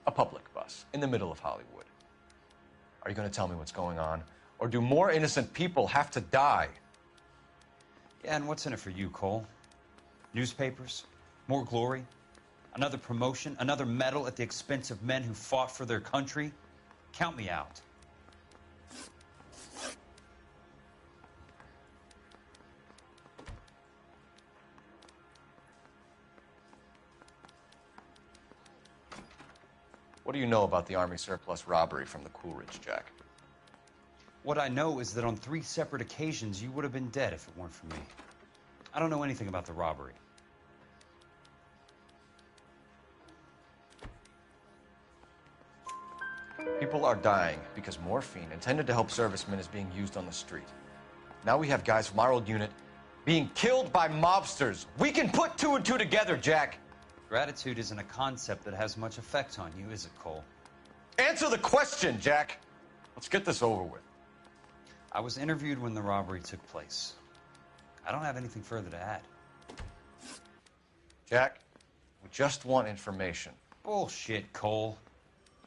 A public bus, in the middle of Hollywood. Are you going to tell me what's going on? Or do more innocent people have to die? Yeah, and what's in it for you, Cole? Newspapers? More glory? Another promotion? Another medal at the expense of men who fought for their country? Count me out. What do you know about the Army surplus robbery from the Coolidge, Jack? What I know is that on 3 separate occasions, you would have been dead if it weren't for me. I don't know anything about the robbery. People are dying because morphine intended to help servicemen is being used on the street. Now we have guys from our old unit being killed by mobsters. We can put 2 and 2 together, Jack. Gratitude isn't a concept that has much effect on you, is it, Cole? Answer the question, Jack. Let's get this over with. I was interviewed when the robbery took place. I don't have anything further to add. Jack, we just want information. Bullshit, Cole.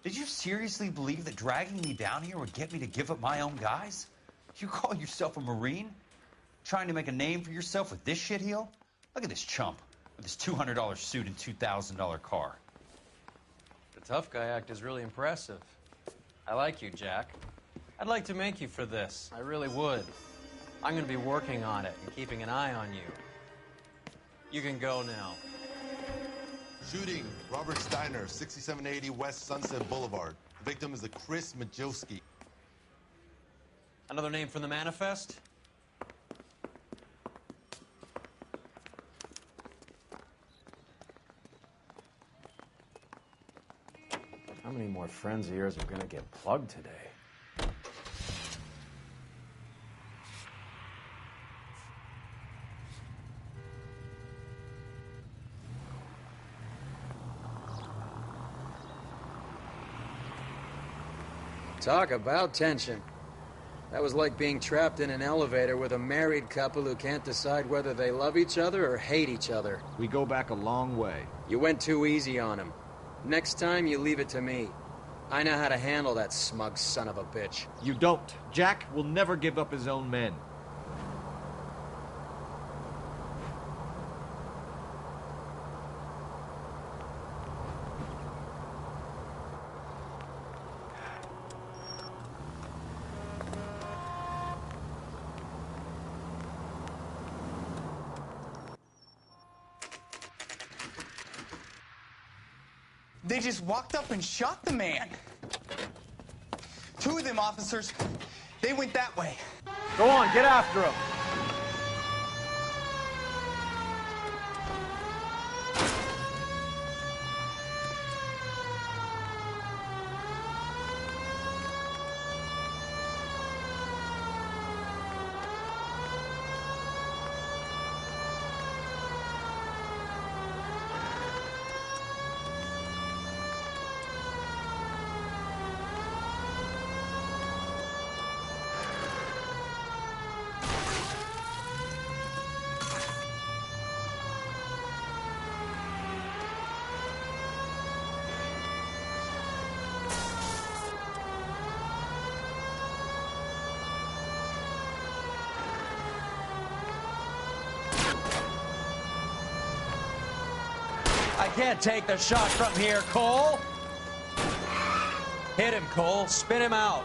Did you seriously believe that dragging me down here would get me to give up my own guys? You call yourself a Marine? Trying to make a name for yourself with this shitheel? Look at this chump with his $200 suit and $2,000 car. The tough guy act is really impressive. I like you, Jack. I'd like to make you for this. I really would. I'm going to be working on it and keeping an eye on you. You can go now. Shooting, Robert Steiner, 6780 West Sunset Boulevard. The victim is a Chris Majowski. Another name from the manifest? How many more friends of yours are going to get plugged today? Talk about tension. That was like being trapped in an elevator with a married couple who can't decide whether they love each other or hate each other. We go back a long way. You went too easy on him. Next time, you leave it to me. I know how to handle that smug son of a bitch. You don't. Jack will never give up his own men. They just walked up and shot the man. Two of them officers, they went that way. Go on, get after him. I can't take the shot from here, Cole. Hit him, Cole. Spin him out.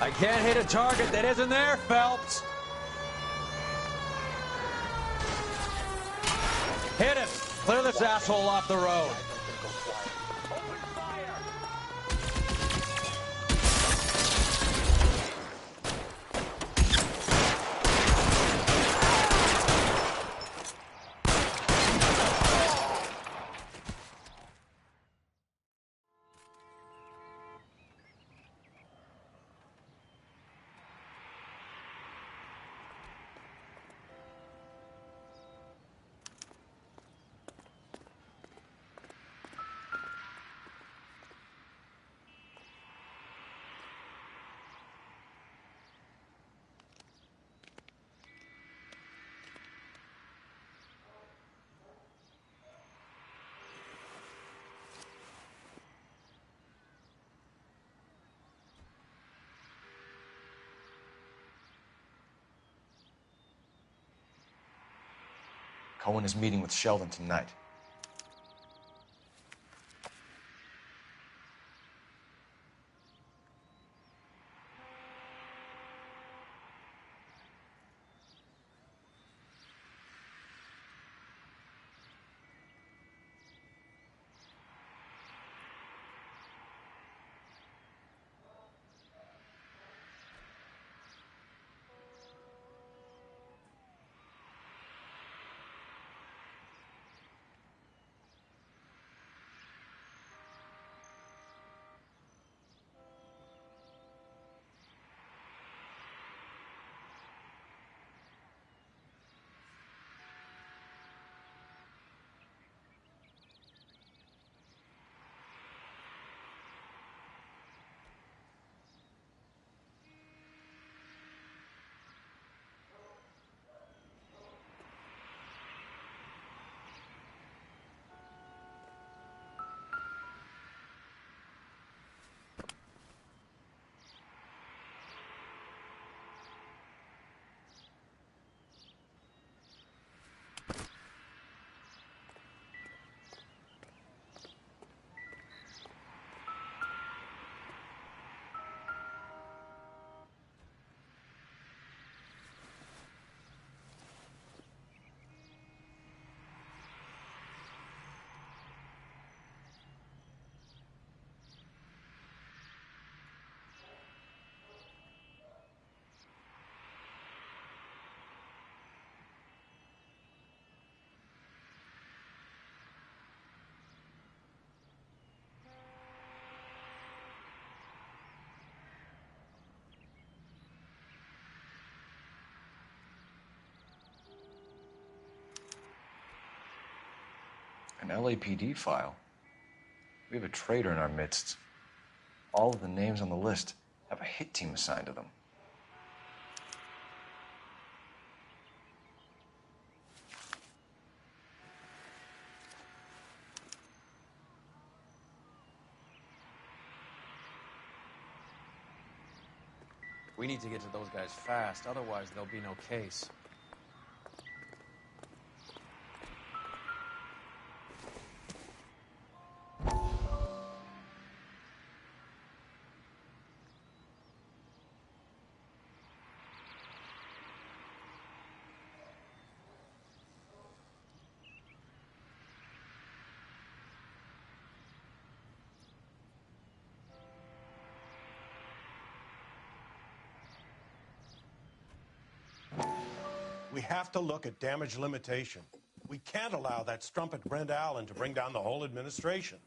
I can't hit a target that isn't there, Phelps. Hit him. Clear this asshole off the road. Cohen is meeting with Sheldon tonight. An LAPD file? We have a traitor in our midst. All of the names on the list have a hit team assigned to them. We need to get to those guys fast, otherwise there'll be no case. We have to look at damage limitation. We can't allow that strumpet Brent Allen to bring down the whole administration.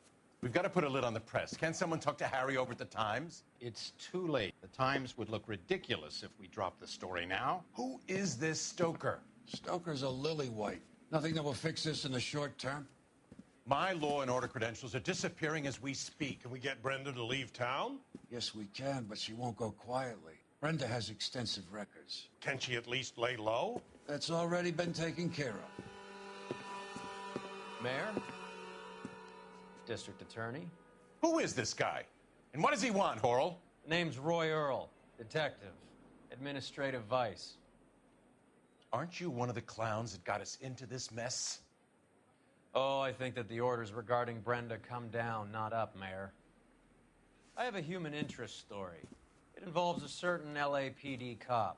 We've got to put a lid on the press. Can't someone talk to Harry over at the Times? It's too late. The Times would look ridiculous if we dropped the story now. Who is this Stoker? Stoker's a lily-white. Nothing that will fix this in the short term. My law and order credentials are disappearing as we speak. Can we get Brenda to leave town? Yes, we can, but she won't go quietly. Brenda has extensive records. Can she at least lay low? That's already been taken care of. Mayor? District Attorney? Who is this guy? And what does he want, Horrell? Name's Roy Earl, detective, administrative vice. Aren't you one of the clowns that got us into this mess? Oh, I think that the orders regarding Brenda come down, not up, Mayor. I have a human interest story. It involves a certain LAPD cop,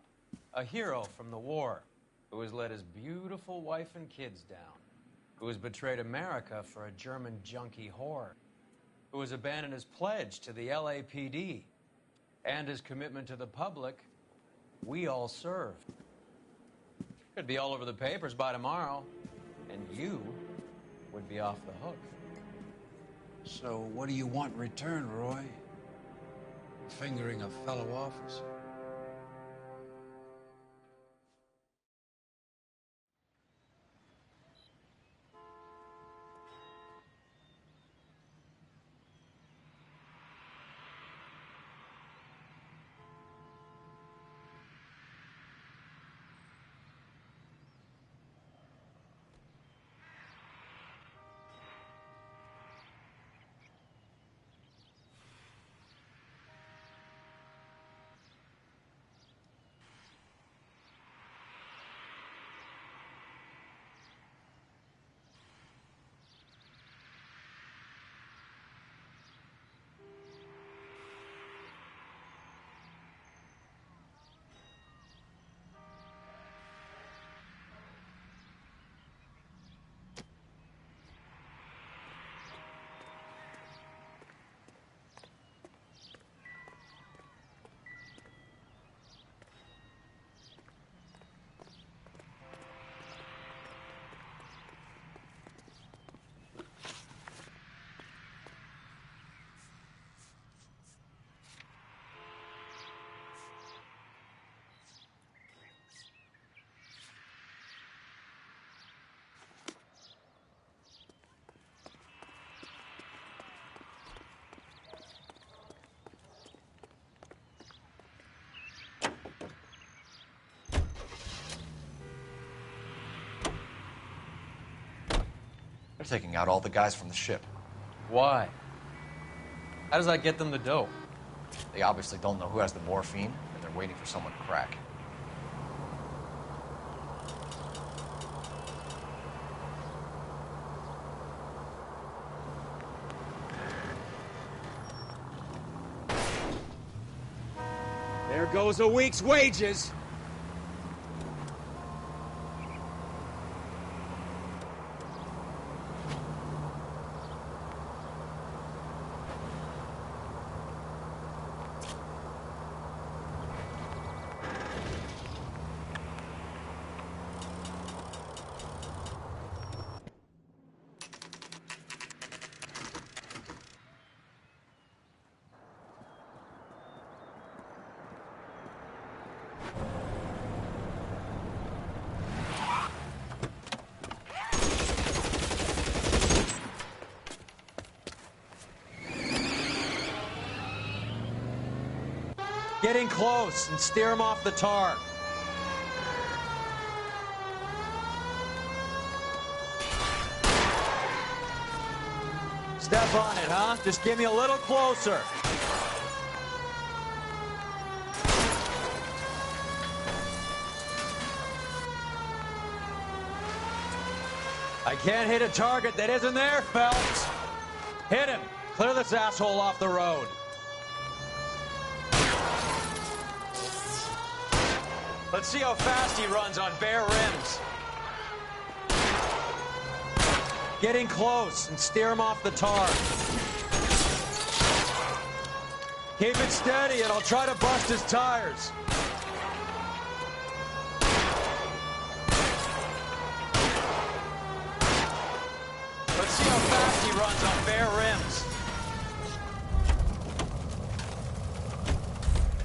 a hero from the war, who has let his beautiful wife and kids down, who has betrayed America for a German junkie whore, who has abandoned his pledge to the LAPD and his commitment to the public we all serve. Could be all over the papers by tomorrow, and you would be off the hook. So what do you want in return, Roy? Fingering a fellow officer? They're taking out all the guys from the ship. Why? How does that get them the dope? They obviously don't know who has the morphine, and they're waiting for someone to crack. There goes a week's wages. Getting close and steer him off the tar. Step on it, huh? Just get me a little closer. I can't hit a target that isn't there, Phelps. Hit him. Clear this asshole off the road. Let's see how fast he runs on bare rims. Getting close and steer him off the tar. Keep it steady and I'll try to bust his tires. Let's see how fast he runs on bare rims.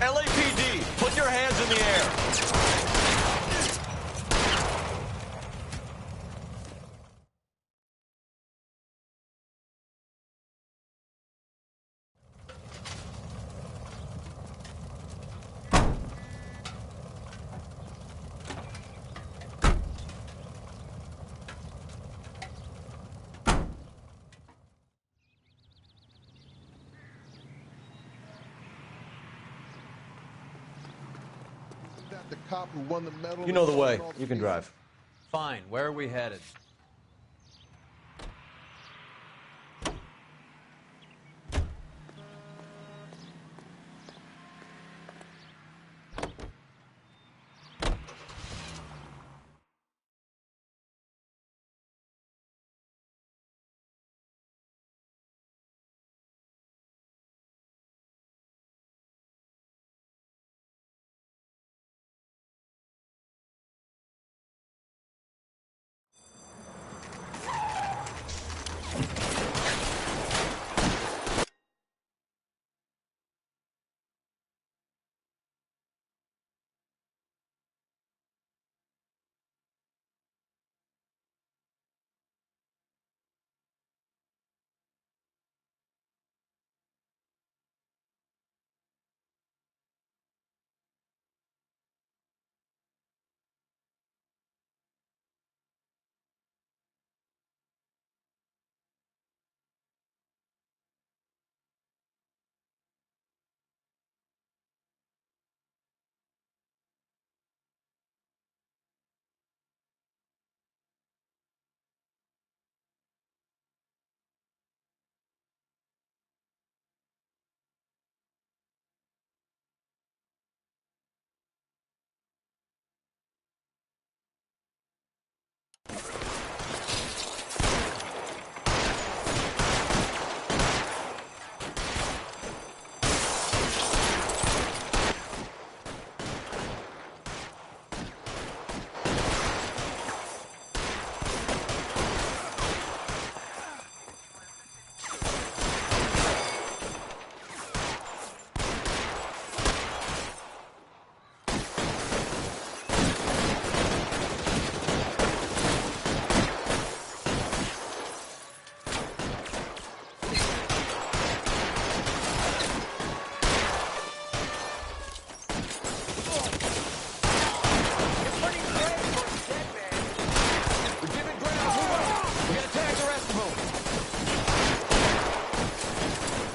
LAPD, put your hands in the air. The cop who won the medal. You know the way. You can drive. Fine. Where are we headed?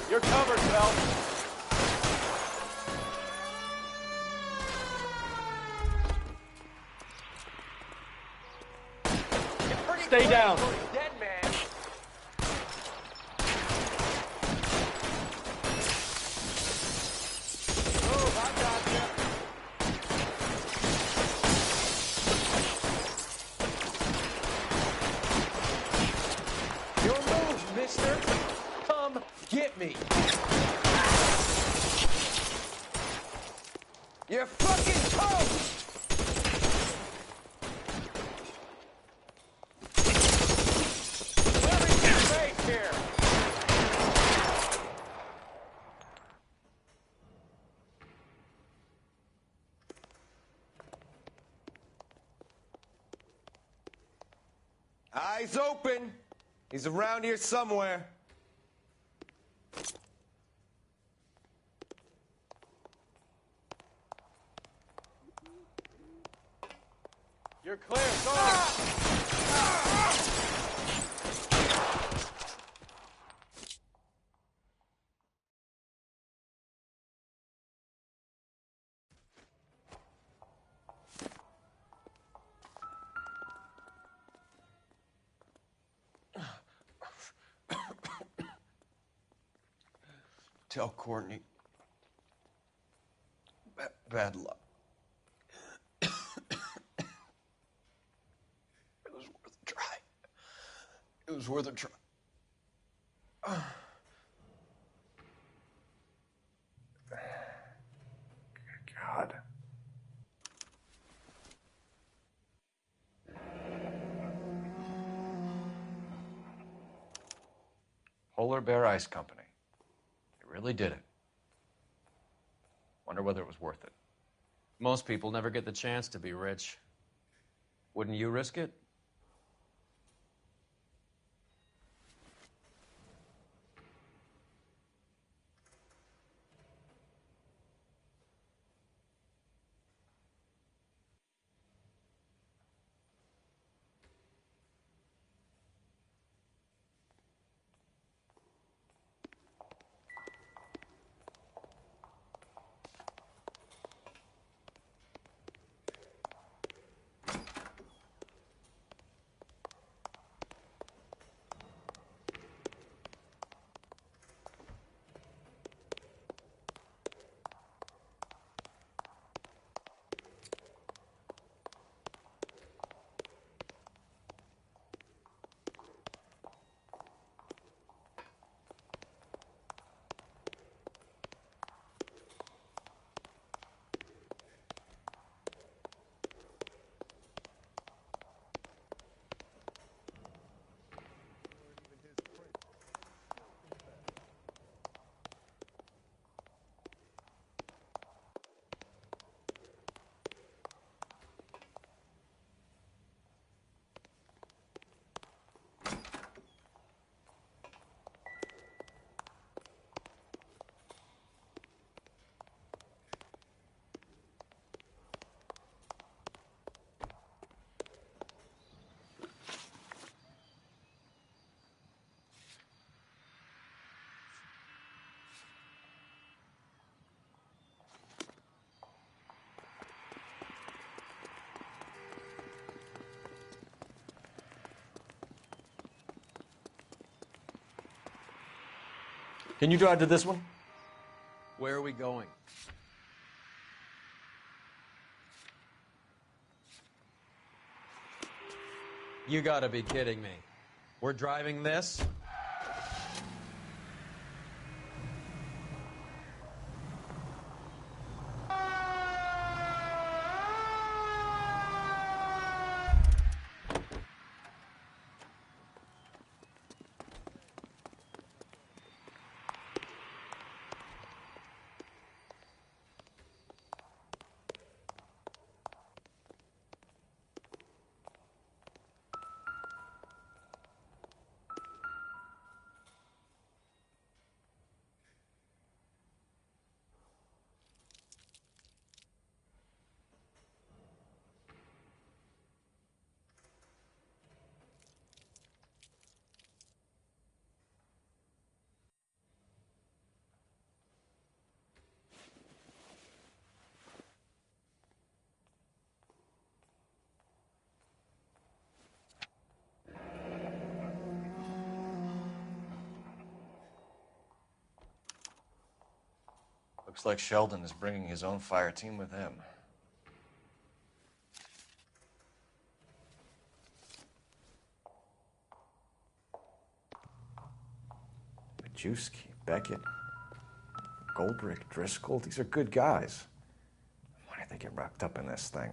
You're covered, Phelps. Stay down. Dead man. Oh, I got you. Your move, mister. Come get me. You're fucking toast! Here. Eyes open. He's around here somewhere. You're clear. Go! Tell Courtney. Bad luck. It was worth a try. It was worth a try. God. Polar Bear Ice Company. They really did it. Wonder whether it was worth it. Most people never get the chance to be rich. Wouldn't you risk it? Can you drive to this one? Where are we going? You gotta be kidding me. We're driving this? Looks like Sheldon is bringing his own fire team with him. Majewski, Beckett, Goldbrick, Driscoll, these are good guys. Why did they get wrapped up in this thing?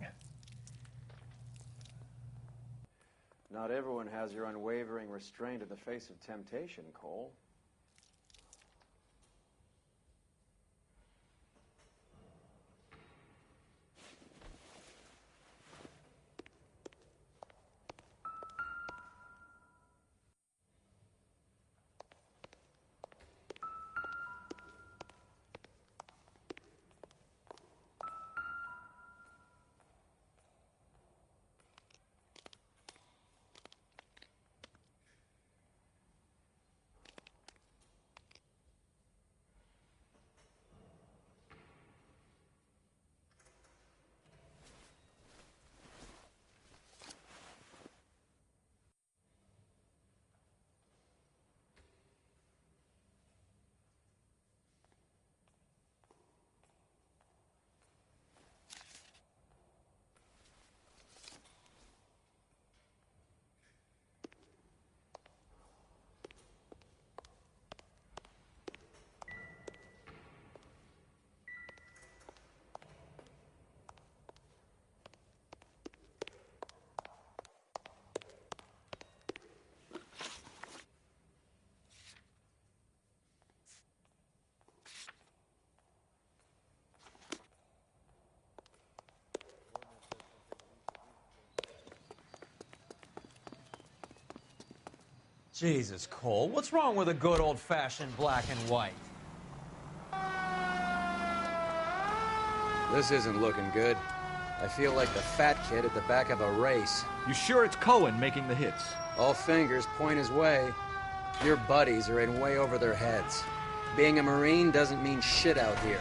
Not everyone has your unwavering restraint in the face of temptation, Cole. Jesus, Cole, what's wrong with a good old-fashioned black and white? This isn't looking good. I feel like the fat kid at the back of a race. You sure it's Cohen making the hits? All fingers point his way. Your buddies are in way over their heads. Being a Marine doesn't mean shit out here.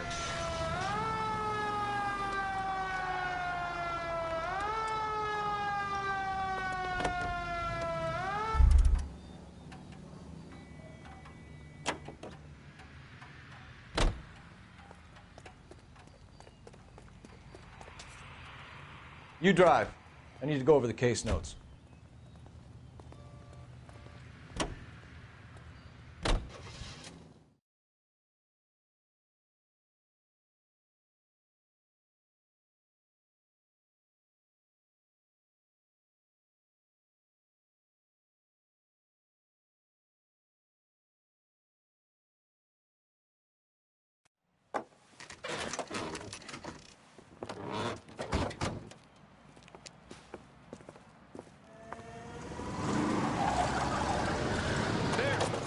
You drive. I need to go over the case notes.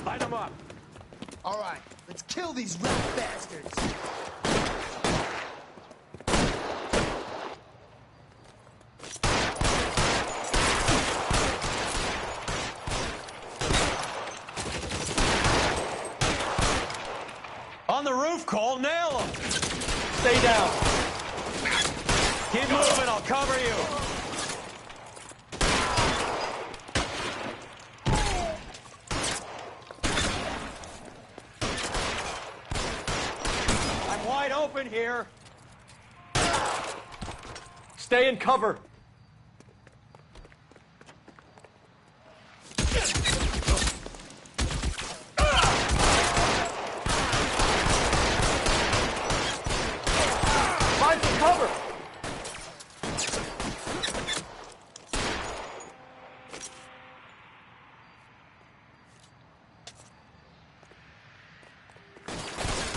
Line them up. All right, let's kill these rat bastards. On the roof, Cole, nail them! Stay down. Keep moving, I'll cover you. I'm wide open here. Stay in cover. Find some cover.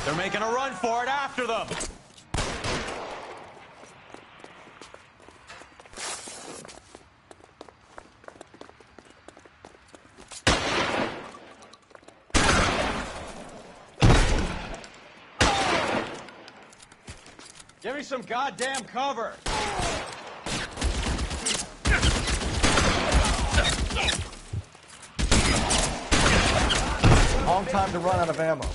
They're making a run for it after them. Give me some goddamn cover. Long time to run out of ammo.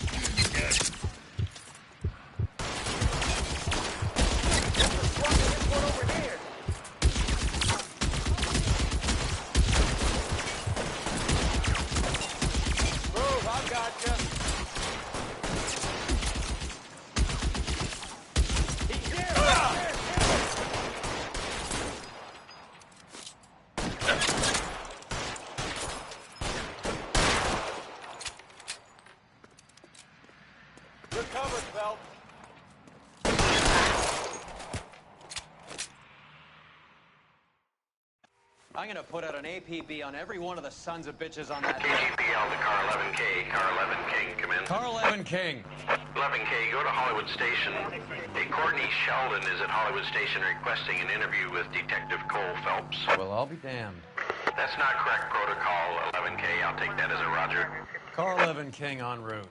Move, I've got you. You're covered, Phelps. I'm gonna put out an APB on every one of the sons of bitches on that. GPL to car 11K. Car 11 King, come in. Car 11 King. 11K, go to Hollywood Station. Hey, Courtney Sheldon is at Hollywood Station requesting an interview with Detective Cole Phelps. Well, I'll be damned. That's not correct protocol, 11K. I'll take that as a roger. Car 11 King en route.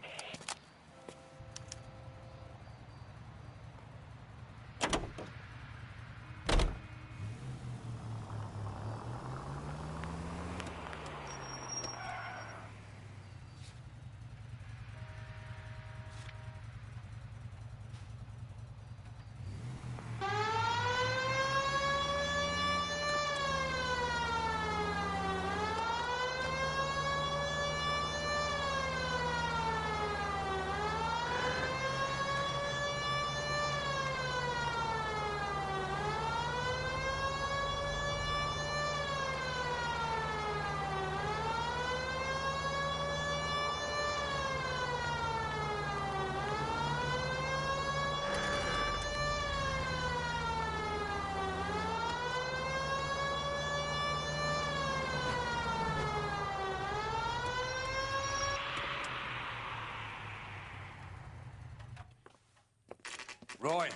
Roy,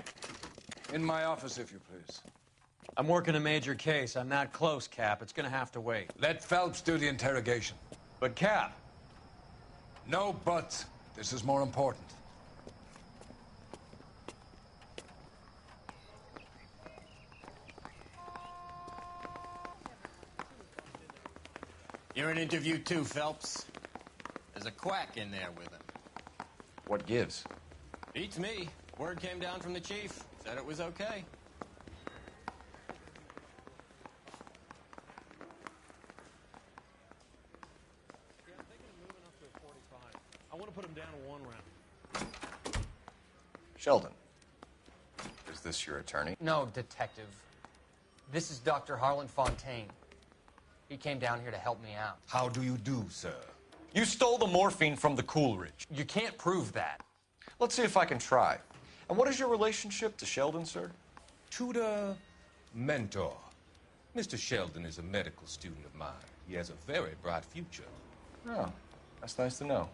in my office, if you please. I'm working a major case. I'm not close, Cap. It's gonna have to wait. Let Phelps do the interrogation. But Cap. No buts. This is more important. You're in interview too, Phelps. There's a quack in there with him. What gives? Beats me. Word came down from the chief. Said it was okay. I want to put him down in 1 round. Sheldon, is this your attorney? No, detective. This is Dr. Harlan Fontaine. He came down here to help me out. How do you do, sir? You stole the morphine from the Coolidge. You can't prove that. Let's see if I can try. And what is your relationship to Sheldon, sir? Tutor, mentor. Mr. Sheldon is a medical student of mine. He has a very bright future. Oh, that's nice to know.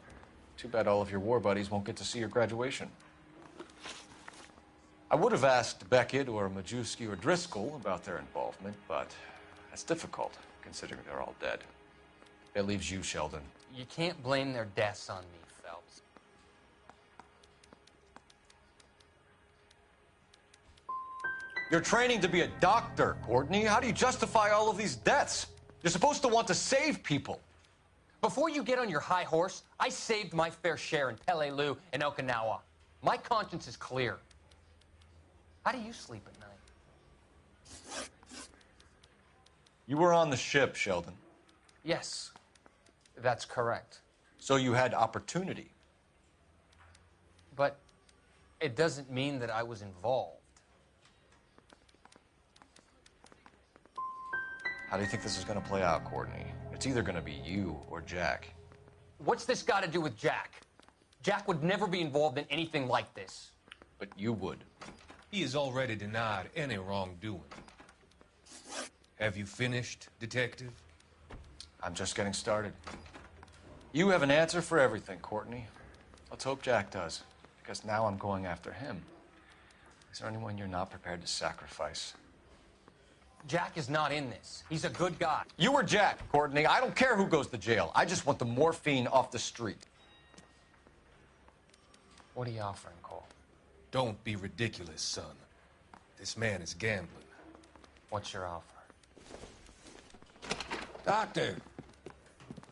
Too bad all of your war buddies won't get to see your graduation. I would have asked Beckett or Majewski or Driscoll about their involvement, but that's difficult, considering they're all dead. That leaves you, Sheldon. You can't blame their deaths on me, Phelps. You're training to be a doctor, Courtney. How do you justify all of these deaths? You're supposed to want to save people. Before you get on your high horse, I saved my fair share in Peleliu and Okinawa. My conscience is clear. How do you sleep at night? You were on the ship, Sheldon. Yes, that's correct. So you had opportunity. But it doesn't mean that I was involved. How do you think this is going to play out, Courtney? It's either going to be you or Jack. What's this got to do with Jack? Jack would never be involved in anything like this. But you would. He has already denied any wrongdoing. Have you finished, detective? I'm just getting started. You have an answer for everything, Courtney. Let's hope Jack does, because now I'm going after him. Is there anyone you're not prepared to sacrifice? Jack is not in this. He's a good guy. You or Jack, Courtney. I don't care who goes to jail. I just want the morphine off the street. What are you offering, Cole? Don't be ridiculous, son. This man is gambling. What's your offer? Doctor,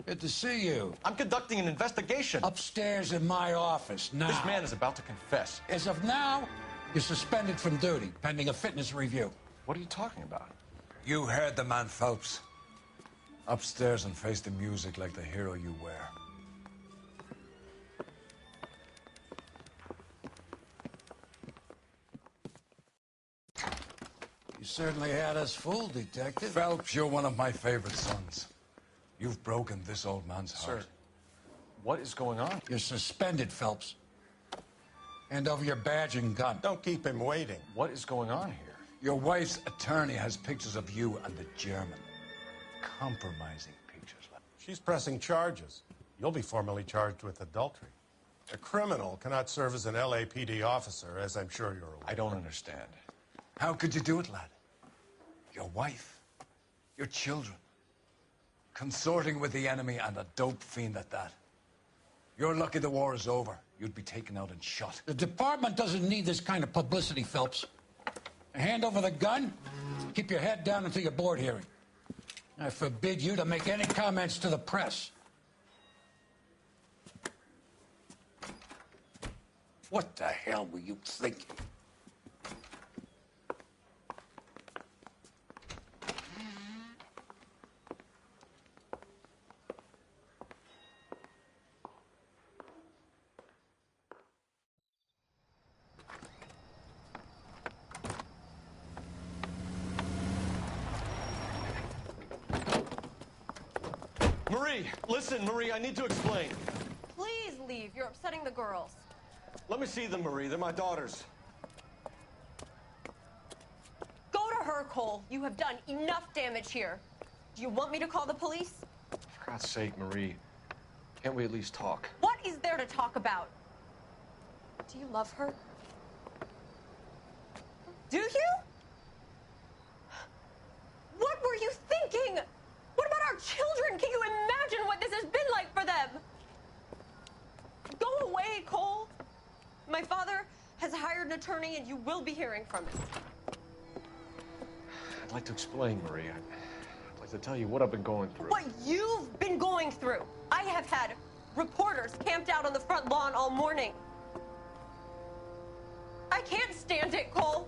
good to see you. I'm conducting an investigation. Upstairs in my office now. This man is about to confess. As of now, you're suspended from duty, pending a fitness review. What are you talking about? You heard the man, Phelps. Upstairs and face the music like the hero you were. You certainly had us fooled, Detective. Phelps, you're one of my favorite sons. You've broken this old man's heart. Sir, what is going on? You're suspended, Phelps. Hand over your badge and gun. Don't keep him waiting. What is going on here? Your wife's attorney has pictures of you and the German. Compromising pictures. She's pressing charges. You'll be formally charged with adultery. A criminal cannot serve as an LAPD officer, as I'm sure you're aware. I don't understand. How could you do it, lad? Your wife, your children, consorting with the enemy and a dope fiend at that. You're lucky the war is over. You'd be taken out and shot. The department doesn't need this kind of publicity, Phelps. Hand over the gun, keep your head down until your board hearing. I forbid you to make any comments to the press. What the hell were you thinking? Marie, listen, Marie, I need to explain. Please leave. You're upsetting the girls. Let me see them, Marie. They're my daughters. Go to her, Cole. You have done enough damage here. Do you want me to call the police? For God's sake, Marie, can't we at least talk? What is there to talk about? Do you love her? Do you? What were you thinking? What about our children? Can you imagine what this has been hearing from him. I'd like to explain, Marie. I'd like to tell you what I've been going through. What you've been going through. I have had reporters camped out on the front lawn all morning. I can't stand it, Cole.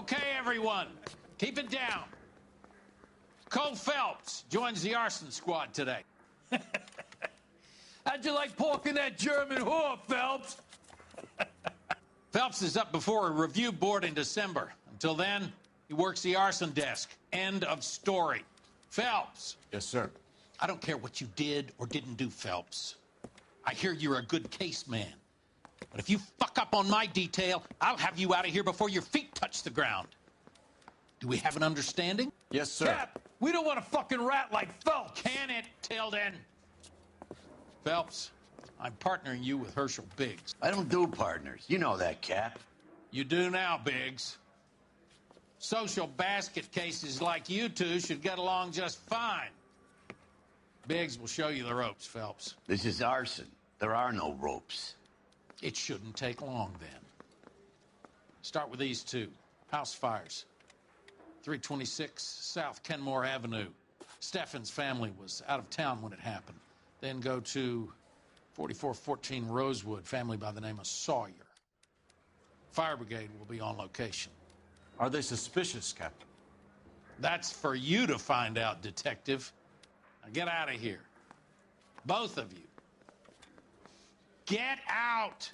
Okay, everyone, keep it down. Cole Phelps joins the arson squad today. How'd you like porking that German whore, Phelps? Phelps is up before a review board in December. Until then, he works the arson desk. End of story. Phelps. Yes, sir. I don't care what you did or didn't do, Phelps. I hear you're a good case man. But if you fuck up on my detail, I'll have you out of here before your feet touch the ground. Do we have an understanding? Yes, sir. Cap, we don't want a fucking rat like Phelps. Can it, Tilden? Phelps, I'm partnering you with Herschel Biggs. I don't do partners. You know that, Cap. You do now, Biggs. Social basket cases like you two should get along just fine. Biggs will show you the ropes, Phelps. This is arson. There are no ropes. It shouldn't take long, then. Start with these two. House fires. 326 South Kenmore Avenue. Steffen's family was out of town when it happened. Then go to 4414 Rosewood, family by the name of Sawyer. Fire brigade will be on location. Are they suspicious, Captain? That's for you to find out, Detective. Now get out of here. Both of you. Get out!